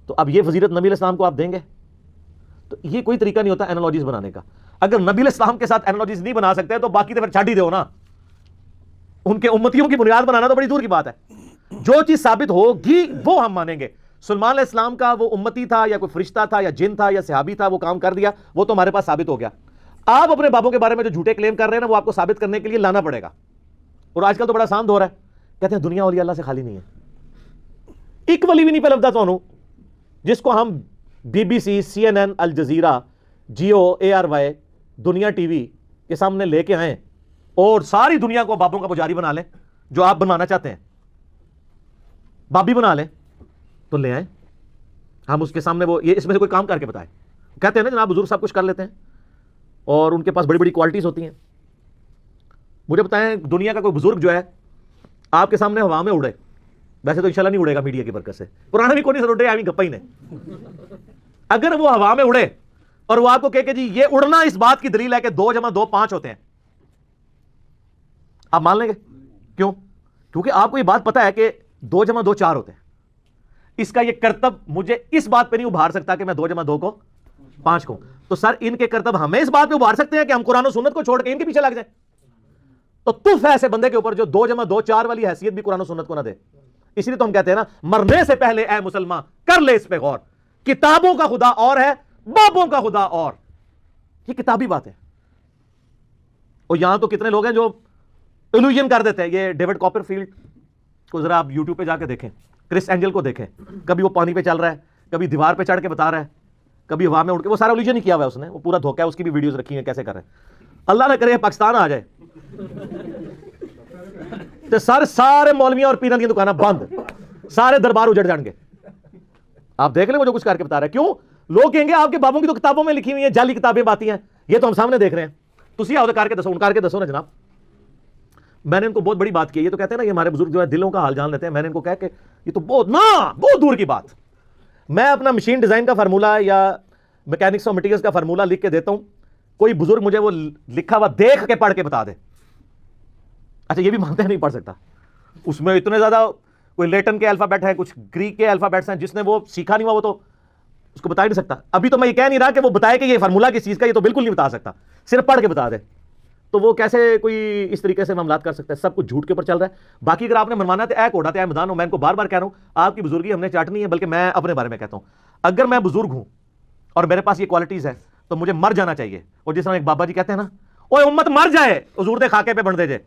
تو اب یہ فضیلت نبی علیہ السلام کو آپ دیں گے؟ تو یہ کوئی طریقہ نہیں ہوتا اینالوجیز بنانے کا. اگر نبی علیہ السلام کے ساتھ اینالوجیز نہیں بنا سکتے تو باقی تو پھر چھاڑ ہی دو نا. ان کے امتیوں کی بنیاد بنانا تو بڑی دور کی بات ہے. جو چیز ثابت ہوگی وہ ہم مانیں گے. سلیمان علیہ السلام کا وہ امتی تھا یا کوئی فرشتہ تھا یا جن تھا یا صحابی تھا, وہ کام کر دیا, وہ تو ہمارے پاس ثابت ہو گیا. آپ اپنے بابوں کے بارے میں جو جھوٹے کلیم کر رہے ہیں نا, وہ آپ کو ثابت کرنے کے لیے لانا پڑے گا. اور آج کل تو بڑا آسان دور ہے, کہتے ہیں دنیا اولیاء اللہ سے خالی نہیں ہے. ایک ولی بھی نہیں پہ لفظ تو جس کو ہم B B C, C N N, Al Jazeera, Geo, ARY, Dunya T V کے سامنے لے کے آئیں اور ساری دنیا کو بابوں کا پجاری بنا لیں جو آپ بنوانا چاہتے ہیں. بابی بنا لیں تو لے آئیں, ہم اس کے سامنے وہ یہ اس میں سے کوئی کام کر کے بتائیں. کہتے ہیں نا جناب بزرگ سب کچھ کر لیتے ہیں اور ان کے پاس بڑی بڑی کوالٹیز ہوتی ہیں. مجھے بتائیں دنیا کا کوئی بزرگ جو ہے آپ کے سامنے ہوا میں اڑے, ویسے تو انشاءاللہ نہیں اڑے گا میڈیا کی برکت سے, پرانا بھی کوئی نہیں اڑے, آئی گپا ہی نہیں. اگر وہ ہوا میں اڑے اور وہ آپ کو کہے کہ جی یہ اڑنا اس بات کی دلیل ہے کہ 2 + 2 5 ہوتے ہیں, آپ مان لیں گے؟ کیوں؟ کیونکہ آپ کو یہ بات پتا ہے کہ 2 + 2 4 ہوتے ہیں. اس کا یہ کرتب مجھے اس بات پہ نہیں ابھار سکتا کہ میں 2 + 2 کو 5 کو. تو سر ان کے کرتب ہمیں اس بات پہ ابھار سکتے ہیں کہ ہم قرآن و سنت کو چھوڑ کے ان کے پیچھے لگ جائیں؟ تو تف ہے ایسے بندے کے اوپر جو 2 + 2 4 والی حیثیت بھی قرآن و سنت کو نہ دے. اسی لیے تو ہم کہتے ہیں نا, مرنے سے پہلے اے مسلمان کر لے اس پہ غور, کتابوں کا خدا اور ہے, بابوں کا خدا اور. یہ کتابی بات ہے. اور یہاں تو کتنے لوگ ہیں جو ایلوژن کر دیتے ہیں. یہ ڈیوڈ کاپر فیلڈ کو ذرا آپ یوٹیوب پہ جا کے دیکھیں, کرس اینجل کو دیکھیں, کبھی وہ پانی پہ چل رہا ہے, کبھی دیوار پہ چڑھ کے بتا رہا ہے, کبھی ہوا میں اڑ کے, وہ سارا ایلوژن ہی کیا ہوا ہے اس نے, وہ پورا دھوکا ہے, اس کی بھی ویڈیوز رکھی ہیں کیسے کر رہے ہیں. اللہ نہ کرے پاکستان آ جائے تو سارے مولویاں اور پیروں کی دکانیں بند, سارے دربار اجڑ جان گے. آپ دیکھ لیں وہ جو کچھ کر کے بتا رہا ہے. کیوں؟ لوگ کہیں گے آپ کے بابوں کی تو کتابوں میں لکھی ہوئی ہیں, جعلی کتابیں باتی ہیں, یہ تو ہم سامنے دیکھ رہے ہیں. تسی آؤ کر کے دسو, کر کے دسو نا جناب. میں نے ان کو بہت بڑی بات کی. یہ تو کہتے ہیں نا یہ ہمارے بزرگ جو ہے دلوں کا حال جان لیتے ہیں. میں نے ان کو کہا کہ یہ تو بہت دور کی بات. میں اپنا مشین ڈیزائن کا فارمولہ یا میکینکس اور مٹیریلز کا فارمولہ لکھ کے دیتا ہوں, کوئی بزرگ مجھے وہ لکھا ہوا دیکھ کے پڑھ کے بتا دے. اچھا یہ بھی مانتے ہیں نہیں پڑھ سکتا, اس میں اتنے زیادہ کوئی لیٹن کے الفابیٹ ہیں, کچھ گریک کے الفابیٹس ہیں, جس نے وہ سیکھا نہیں ہوا وہ تو اس کو بتا ہی نہیں سکتا. ابھی تو میں یہ کہہ نہیں رہا کہ وہ بتائے کہ یہ فارمولہ کس چیز کا, یہ تو بالکل نہیں بتا سکتا, صرف پڑھ کے بتا دے. تو وہ کیسے کوئی اس طریقے سے معاملات کر سکتا ہے؟ سب کچھ جھوٹ کے اوپر چل رہا ہے. باقی اگر آپ نے منوانا ہے اے کوڑا تے اے میدان ہو, میں ان کو بار بار کہہ رہا ہوں آپ کی بزرگی ہم نے چاٹنی ہے, بلکہ میں اپنے بارے میں کہتا ہوں اگر میں بزرگ ہوں اور میرے پاس یہ کوالٹیز ہے تو مجھے مر جانا چاہیے. اور جس طرح ایک بابا جی کہتے ہیں نا, اوے امت مر جائے حضور دے خاکے پہ بن دے جے.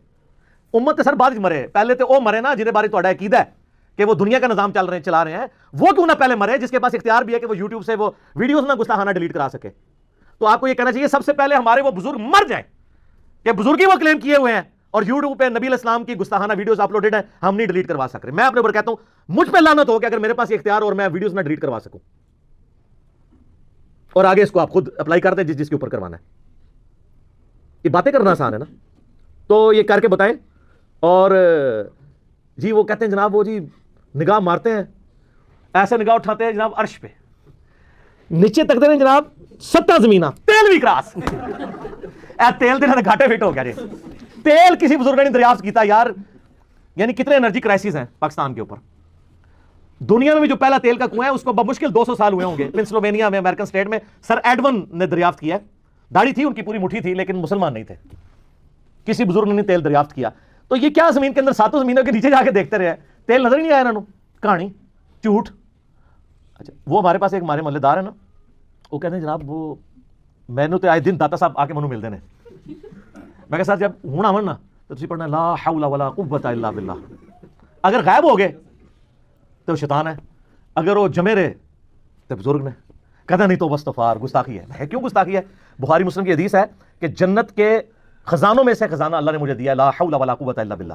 امت سر بعد مرے, پہلے تو وہ مرے نا جنہیں بارے تہاڈا عقیدہ ہے کہ وہ دنیا کا نظام چلا رہے ہیں, وہ کیوں نہ پہلے مرے جس کے پاس اختیار بھی ہے کہ وہ یوٹیوب سے وہ ویڈیوز نہ گستاخانہ ڈیلیٹ کرا سکے. تو آپ کو یہ کہنا چاہیے سب سے پہلے ہمارے وہ بزرگ مر جائیں کہ بزرگی وہ کلیم کیے ہوئے ہیں اور یوٹیوب پہ نبی علیہ السلام کی گستاخانہ ویڈیوز اپلوڈڈ ہیں, ہم نہیں ڈیلیٹ کروا سک رہے. میں اپنے اوپر کہتا ہوں مجھ پہ لعنت ہو کہ اگر میرے پاس یہ اختیار اور میں ویڈیوز نہ ڈیلیٹ کروا سکوں. اور آگے اس کو آپ خود اپلائی کر دیں جس کے اوپر کروانا ہے. یہ باتیں کرنا آسان ہے نا, تو یہ کر کے بتائیں. اور جی وہ کہتے ہیں جناب وہ جی نگاہ مارتے ہیں, ایسے نگاہ اٹھاتے ہیں جناب عرش پہ, نیچے تکتے ہیں جناب 7 زمینہ, تیل بھی کراس. تیل دے گھاٹے فٹ ہو گیا جی, تیل کسی بزرگ نے دریافت کیتا یار. یعنی کتنے انرجی کرائسس ہیں پاکستان کے اوپر. دنیا میں بھی جو پہلا تیل کا کنواں ہے اس کو بمشکل 200 سال ہوئے ہوں گے. پنسلوینیا میں امریکن اسٹیٹ میں سر ایڈون نے دریافت کیا ہے. داڑھی تھی ان کی پوری مٹھی تھی لیکن مسلمان نہیں تھے. کسی بزرگ نے تیل دریافت کیا. تو یہ کیا زمین کے اندر 7 زمینوں کے نیچے جا کے دیکھتے رہے, تیل نظر ہی نہیں آیا انہوں, کہانی جھوٹ. اچھا وہ ہمارے پاس ایک ہمارے محلے دار ہے نا, وہ کہتے ہیں جناب وہ میں نے تو آئے دن داتا صاحب آ کے منو ملتے ہیں. میں کہا سر جب ہوں آون نا تو تسی پڑھنا لا حول ولا قوت الا باللہ. اگر غائب ہو گئے تو شیطان ہے, اگر وہ جمے رہے تو بزرگ نے. کہتا نہیں تو بستغفار, گستاخی ہے. کیوں گستاخی ہے؟ بخاری مسلم کی حدیث ہے کہ جنت کے خزانوں میں سے خزانہ اللہ نے مجھے دیا, لا حول ولا قوت الا باللہ.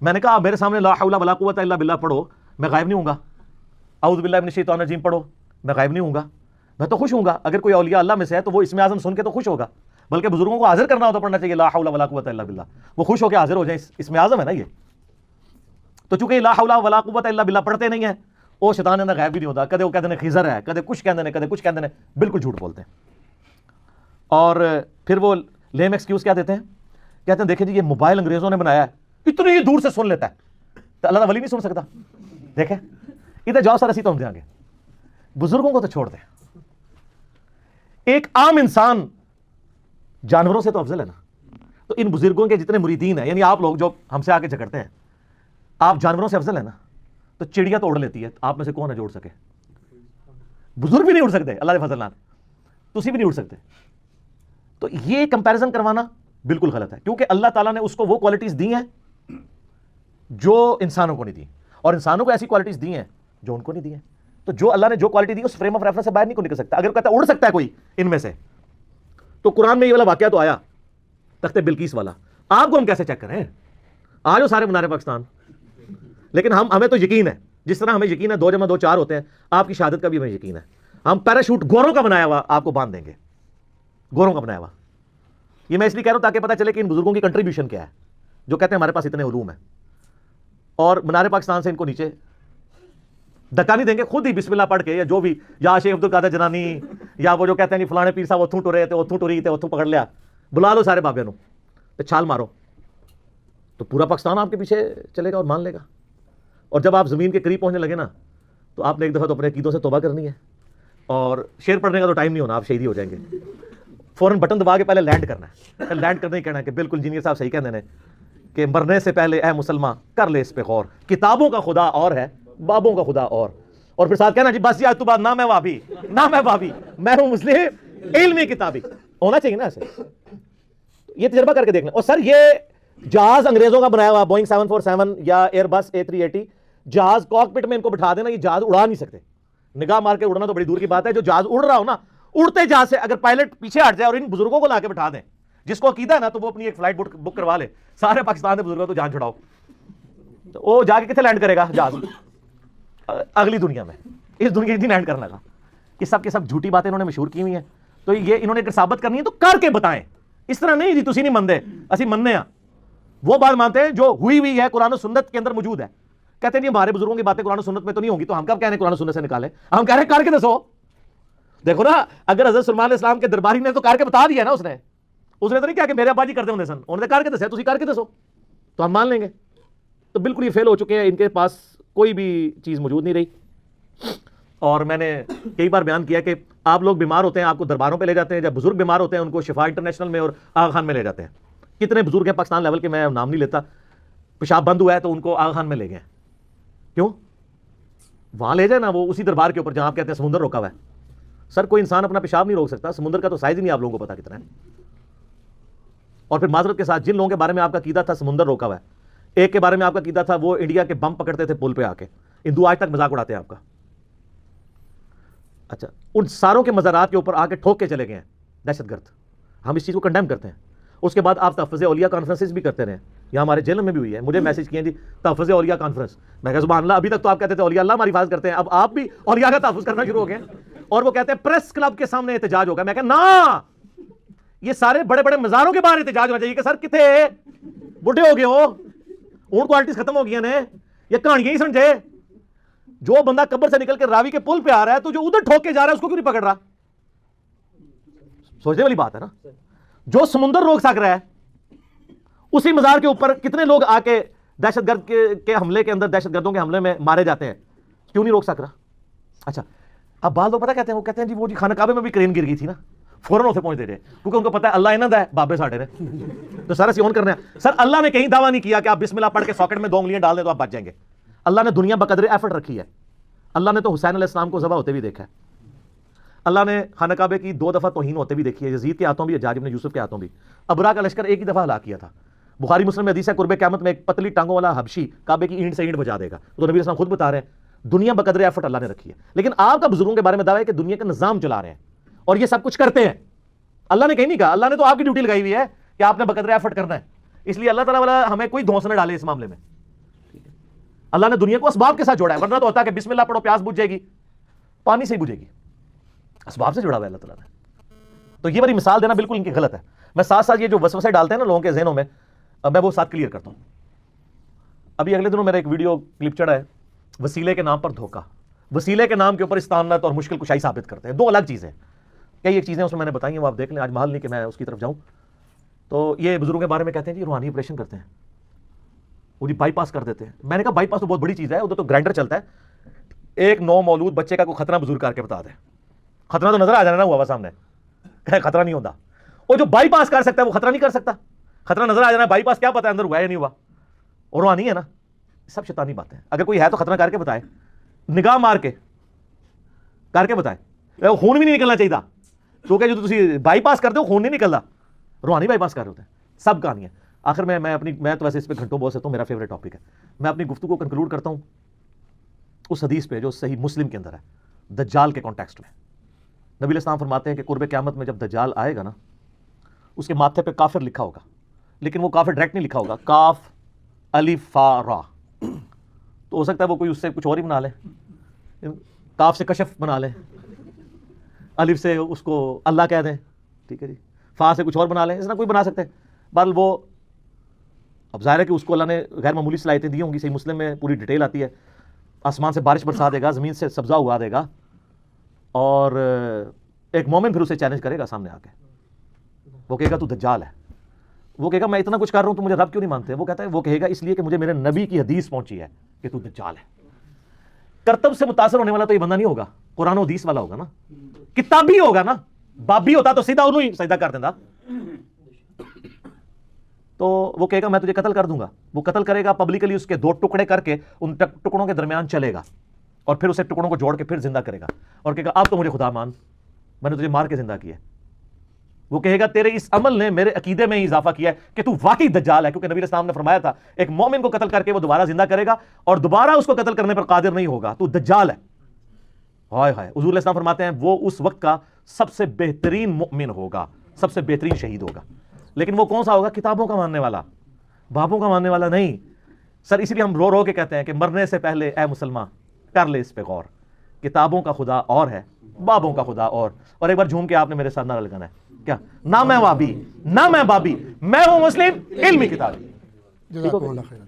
میں نے کہا میرے سامنے لا حول ولا قوت الا باللہ پڑھو, میں غائب نہیں ہوں گا. اعوذ باللہ من الشیطان الرجیم پڑھو, میں غائب نہیں ہوں گا. میں تو خوش ہوں گا. اگر کوئی اولیاء اللہ میں سے ہے تو وہ اسم اعظم سن کے تو خوش ہوگا, بلکہ بزرگوں کو حاضر کرنا ہوتا پڑھنا چاہیے لا حول ولا قوت الا باللہ. وہ خوش ہو کے حاضر ہو جائیں, اسم اعظم ہے نا یہ. تو چونکہ لا حول ولا قوت الا باللہ پڑھتے نہیں ہیں, وہ شیطان نے غائب بھی نہیں ہوتا. کدے وہ کہتے ہیں خضر ہے, کدے کچھ کہتے ہیں, کدے کچھ کہتے ہیں, بالکل جھوٹ بولتے ہیں. اور پھر وہ لیم ایکسکیوز کیا دیتے ہیں, کہتے ہیں دیکھیں جی یہ موبائل انگریزوں نے بنایا ہے, اتنی دور سے سن لیتا ہے, تو اللہ ولی نہیں سن سکتا. دیکھیں ادھر جاؤ سر اسی تو ہم دیں گے, بزرگوں کو تو چھوڑ دیں. ایک عام انسان جانوروں سے تو افضل ہے نا. تو ان بزرگوں کے جتنے مریدین ہیں, یعنی آپ لوگ جو ہم سے آ کے جھگڑتے ہیں, آپ جانوروں سے افضل ہے نا. تو چڑیا تو اڑ لیتی ہے, آپ میں سے کون ہے جو اڑ سکے؟ بزرگ بھی نہیں اڑ سکتے اللہ کے فضل نال, تسی بھی نہیں اڑ سکتے. تو یہ کمپیریزن کروانا بالکل غلط ہے, کیونکہ اللہ تعالیٰ نے اس کو وہ کوالٹیز دی ہیں جو انسانوں کو نہیں دی, اور انسانوں کو ایسی کوالٹیز دی ہیں جو ان کو نہیں دی ہیں. تو جو اللہ نے جو کوالٹی دی اس فریم آف ریفرنس سے باہر نہیں کو نکل سکتا. اگر کہتا ہے اڑ سکتا ہے کوئی ان میں سے, تو قرآن میں یہ والا واقعہ تو آیا تخت بلقیس والا, آپ کو ہم کیسے چیک کریں؟ آ جاؤ سارے منارے پاکستان. لیکن ہمیں تو یقین ہے جس طرح ہمیں یقین ہے 2 + 2 4 ہوتے ہیں، آپ کی شہادت کا بھی ہمیں یقین ہے. ہم پیراشوٹ گوروں کا بنایا ہوا آپ کو باندھ دیں گے، گوروں کا بنایا ہوا. یہ میں اس لیے کہہ رہا ہوں تاکہ پتہ چلے کہ ان بزرگوں کی کنٹریبیوشن کیا ہے، جو کہتے ہیں ہمارے پاس اتنے علوم ہیں. اور منار پاکستان سے ان کو نیچے دھکا نہیں دیں گے، خود ہی بسم اللہ پڑھ کے یا جو بھی، یا شیخ عبد القادر جنانی، یا وہ جو کہتے ہیں نہیں فلانے پیر صاحب اتھوں ٹرے تھے، اتھوں ٹری تھے، اتھوں پکڑ لیا، بلا لو سارے بابے نو تے چھال مارو، تو پورا پاکستان آپ کے پیچھے چلے گا اور مان لے گا. اور جب آپ زمین کے قریب پہنچنے لگے نا تو آپ نے ایک دفعہ تو اپنے عقیدوں سے توبہ کرنی ہے، اور شعر پڑھنے کا تو ٹائم نہیں ہونا، آپ شہید ہی ہو جائیں گے. فوراً بٹن دبا کے پہلے لینڈ کرنا ہے. لینڈ کرنے ہی کہنا ہے کہ بالکل انجینئر صاحب صحیح کہہ رہے ہیں کہ مرنے سے پہلے اے مسلمان کر لے اس پہ غور، کتابوں کا خدا اور ہے، بابوں کا خدا اور پھر ساتھ کہنا جی بس یہ تو بعد نہ میں وابی نہ میں بابی، میں ہوں مسلم علمی کتابی. ہونا چاہیے نا ایسے. یہ تجربہ کر کے دیکھ لیں. اور سر یہ جہاز انگریزوں کا بنایا ہوا بوئنگ 747 یا ایئر بس A380 جہاز، کاکپٹ میں ان کو بٹھا دینا، یہ جہاز اڑا نہیں سکتے. نگاہ مار کے اڑنا تو بڑی دور کی بات ہے. جو جہاز اڑ رہا ہو نا، اڑتے جہاز سے اگر پائلٹ پیچھے ہٹ جائے اور ان بزرگوں کو لا کے بٹھا دیں، جس کو عقیدہ ہے نا، تو وہ اپنی ایک فلائٹ بک کروا لے، سارے پاکستان کے بزرگوں تو جان چھڑاؤ. تو وہ جا کے کتنے لینڈ کرے گا جہاز؟ اگلی دنیا میں. اس دنیا کی لینڈ کرنے کا کہ سب کے سب جھوٹی باتیں انہوں نے مشہور کی ہوئی ہیں. تو یہ انہوں نے اگر ثابت کرنی ہے تو کر کے بتائیں. اس طرح نہیں جی تسی نہیں مندے اسی مننے ہیں. وہ بات مانتے ہیں جو ہوئی ہوئی ہے، قرآن و سنت کے اندر موجود ہے. کہتے ہیں جی ہمارے بزرگوں کی باتیں قرآن و سنت میں تو نہیں ہوں گی، تو ہم کب کہہ رہے ہیں قرآن و سنت سے نکالیں؟ ہم کہہ رہے ہیں کر کے دسو. دیکھو نا، اگر حضرت سلمان علیہ السلام کے درباری نے تو کر کے بتا دیا نا، اس نے تو نہیں کہا کہ میرے ابا جی کرتے ہوں سن، انہوں نے کر کے دسیا، تسی کر کے دسو تو ہم مان لیں گے. تو بالکل یہ فیل ہو چکے ہیں، ان کے پاس کوئی بھی چیز موجود نہیں رہی. اور میں نے کئی بار بیان کیا کہ آپ لوگ بیمار ہوتے ہیں، آپ کو درباروں پہ لے جاتے ہیں، جب بزرگ بیمار ہوتے ہیں ان کو شفا انٹرنیشنل میں اور آغا خان میں لے جاتے ہیں. کتنے بزرگ ہیں پاکستان لیول کے، میں نام نہیں لیتا، پیشاب بند ہوا ہے تو ان کو آغا خان میں لے گئے. کیوں؟ وہاں لے جائے نا، وہ اسی دربار کے اوپر جہاں آپ کہتے ہیں سمندر روکا ہوا ہے. سر کوئی انسان اپنا پیشاب نہیں روک سکتا، سمندر کا تو سائز ہی نہیں آپ لوگوں کو پتا کتنا ہے. اور پھر معذرت کے ساتھ جن لوگوں کے بارے میں آپ کا عقیدہ تھا سمندر روکا ہوا ہے، ایک کے بارے میں آپ کا عقیدہ تھا وہ انڈیا کے بم پکڑتے تھے پل پہ آ کے، ہندو آج تک مذاق اڑاتے ہیں آپ کا. اچھا، ان ساروں کے مزارات کے اوپر آ کے ٹھوک کے چلے گئے ہیں دہشت گرد. ہم اس چیز کو کنڈیم کرتے ہیں. اس کے بعد آپ تحفظ اولیاء کانفرنسز بھی کرتے رہے، یہاں ہمارے جیل میں بھی ہوئی ہے. مجھے میسج کیے جی تحفظ اولیاء کانفرنس، میں کہا سبحان اللہ، ابھی تک تو آپ کہتے تھے اولیاء اللہ ہماری حفاظت کرتے ہیں، اب آپ بھی اولیاء کا تحفظ کرنا شروع ہو گئے. اور وہ کہتے ہیں پریس کلب کے سامنے احتجاج ہوگا. میں کہا نا، یہ سارے بڑے بڑے مزاروں کے باہر احتجاج ہونا چاہیے کہ سر کتنے بڈھے ہو گئے ہو، اون کوالٹیز ختم ہو گئی ہیں، یہ کہانیاں ہی سمجھے. جو بندہ قبر سے نکل کے راوی کے پل پہ آ رہا ہے تو جو ادھر ٹھوک کے جا رہا ہے اس کو کیوں نہیں پکڑ رہا؟ سوچنے والی بات ہے نا. جو سمندر روک سک رہا ہے، اسی مزار کے اوپر کتنے لوگ آ کے دہشت گرد کے حملے کے اندر، دہشت گردوں کے حملے میں مارے جاتے ہیں، کیوں نہیں روک سک رہا؟ اچھا، اب بعض لوگ پتہ کہتے ہیں، وہ کہتے ہیں جی وہ جی خانہ کعبے میں بھی کرین گر گئی تھی نا، فوراً اسے پہنچ دے جائے، کیونکہ ان کو پتہ ہے اللہ انہاں دا ہے، بابے ساڈے نے تو سارا سیون کرنا ہے. سر اللہ نے کہیں دعویٰ نہیں کیا کہ آپ بسم اللہ پڑھ کے ساکٹ میں 2 انگلیاں ڈال دیں تو آپ بچ جائیں گے. اللہ نے دنیا بقدر ایفرٹ رکھی ہے. اللہ نے تو حسین علیہ السلام کو ذبح ہوتے بھی دیکھا ہے. اللہ نے خانہ کعبے کی 2 دفعہ توہین ہوتے بھی دیکھی ہے، یزید کے ہاتھوں بھی، حجاج بن یوسف کے ہاتھوں بھی. ابرا کا لشکر ایک ہی دفعہ ہلاک کیا تھا. بخاری مسلم میں حدیث ہے قرب قیامت میں ایک پتلی ٹانگوں والا حبشی کعبے کی اینٹ سے اینٹ بجا دے گا. تو نبی اسلام خود بتا رہے ہیں دنیا بقدر ایفرٹ اللہ نے رکھی ہے. لیکن آپ کا بزرگوں کے بارے میں دعویٰ ہے کہ دنیا کا نظام چلا رہے ہیں اور یہ سب کچھ کرتے ہیں. اللہ نے کہیں نہیں کہا، اللہ نے تو آپ کی ڈیوٹی لگائی ہوئی ہے کہ آپ نے بقدر ایفرٹ کرنا ہے. اس لیے اللہ تعالیٰ والا ہمیں کوئی دھونس نہ ڈالے اس معاملے میں. اللہ نے دنیا کو اسباب کے ساتھ جوڑا ہے، ورنہ تو ہوتا ہے کہ بسم اللہ پڑھو پیاس بجھ جائے گی، پانی سے ہی بجھے گی. اسباب سے جڑا ہوا ہے اللہ تعالیٰ نے. تو یہ بڑی مثال دینا بالکل ان کی غلط ہے. میں ساتھ ساتھ یہ جو وسوسے ڈالتے ہیں نا لوگوں کے ذہنوں میں، میں وہ ساتھ کلیئر کرتا ہوں. ابھی اگلے دنوں میرا ایک ویڈیو کلپ چڑھا ہے، وسیلے کے نام پر دھوکہ. وسیلے کے نام کے اوپر استعانت اور مشکل کشائی ثابت کرتے ہیں، 2 الگ چیزیں. کئی ایک چیزیں اس میں نے بتائی ہیں، وہ آپ دیکھ لیں، آج محل نہیں کہ میں اس کی طرف جاؤں. تو یہ بزرگوں کے بارے میں کہتے ہیں جی روحانی آپریشن کرتے ہیں، وہ جی بائی پاس کر دیتے ہیں. میں نے کہا بائی پاس تو بہت بڑی چیز ہے، ادھر تو گرائنڈر چلتا ہے. ایک نو مولود بچے کا کوئی خطرہ بزرگ کر کے بتا دے، خطرہ تو نظر آ جانا نا ہوا سامنے، خطرہ نہیں ہوتا. وہ جو بائی پاس کر سکتا ہے وہ خطرہ نہیں کر سکتا. خطرہ نظر آ جانا ہے، بائی پاس کیا پتا ہے اندر ہوا یا نہیں ہوا، اور روحانی ہے نا. سب شیطانی باتیں. اگر کوئی ہے تو خطرہ کر کے بتائے، نگاہ مار کے کر کے بتائے. خون بھی نہیں نکلنا چاہیے، کیونکہ جو تسی بائی پاس کرتے ہو خون نہیں نکلتا، روحانی بائی پاس کر رہے ہوتے ہیں. سب کہانی ہے. آخر میں تو ویسے اس پہ گھنٹوں بول سکتا ہوں، میرا فیوریٹ ٹاپک ہے. میں اپنی گفتگو کو کنکلوڈ کرتا ہوں اس حدیث پہ جو صحیح مسلم کے اندر ہے، دجال کے کانٹیکسٹ میں. نبی علیہ السلام فرماتے ہیں کہ قرب قیامت میں جب دجال آئے گا نا، اس کے ماتھے پہ کافر لکھا ہوگا، لیکن وہ کافر ڈائریکٹ نہیں لکھا ہوگا، کاف الف فا را. تو ہو سکتا ہے وہ کوئی اس سے کچھ اور ہی بنا لے, کاف سے کشف بنا لیں, الف سے اس کو اللہ کہہ دیں, ٹھیک ہے جی, فا سے کچھ اور بنا لیں, اس طرح کوئی بنا سکتے ہیں. بہرحال وہ اب ظاہر ہے کہ اس کو اللہ نے غیر معمولی صلاحیتیں دی ہوں گی. صحیح مسلم میں پوری ڈیٹیل آتی ہے, آسمان سے بارش برسا دے گا, زمین سے سبزہ اگا دے گا, اور ایک مومن پھر اسے چیلنج کرے گا سامنے آ کے. وہ کہے گا تو دجال ہے. وہ کہے گا میں اتنا کچھ کر رہا ہوں تو مجھے رب کیوں نہیں مانتے؟ وہ کہتا ہے, وہ کہے گا اس لیے کہ مجھے میرے نبی کی حدیث پہنچی ہے کہ تو دجال ہے. کرتب سے متاثر ہونے والا تو یہ بندہ نہیں ہوگا, قرآن و حدیث والا ہوگا نا, کتابی ہوگا نا. بابی ہوتا تو سیدھا انہوں ہی سجدہ کر دینا. تو وہ کہے گا میں تجھے قتل کر دوں گا. وہ قتل کرے گا پبلکلی, اس کے 2 ٹکڑے کر کے ان ٹکڑوں کے درمیان چلے گا, اور پھر اسے ٹکڑوں کو جوڑ کے پھر زندہ کرے گا, اور کہے گا اب تو مجھے خدا مان, میں نے تجھے مار کے زندہ کیا. وہ کہے گا تیرے اس عمل نے میرے عقیدے میں ہی اضافہ کیا ہے کہ تو واقعی دجال ہے, کیونکہ نبی علیہ السلام نے فرمایا تھا ایک مومن کو قتل کر کے وہ دوبارہ زندہ کرے گا اور دوبارہ اس کو قتل کرنے پر قادر نہیں ہوگا, تو دجال ہے. ہائے ہائے, حضور علیہ السلام فرماتے ہیں وہ اس وقت کا سب سے بہترین مؤمن ہوگا, سب سے بہترین شہید ہوگا. لیکن وہ کون سا ہوگا؟ کتابوں کا ماننے والا, بابوں کا ماننے والا نہیں. سر اسی لیے ہم رو رو کے کہتے ہیں کہ مرنے سے پہلے اے مسلمان کر لے اس پہ غور, کتابوں کا خدا اور ہے, بابوں کا خدا اور ایک بار جھوم کے آپ نے میرے ساتھ نعرہ لگانا ہے کیا, نہ میں وابی نہ میں بابی, میں ہوں مسلم علمی کتابی. جزاکم اللہ خیر.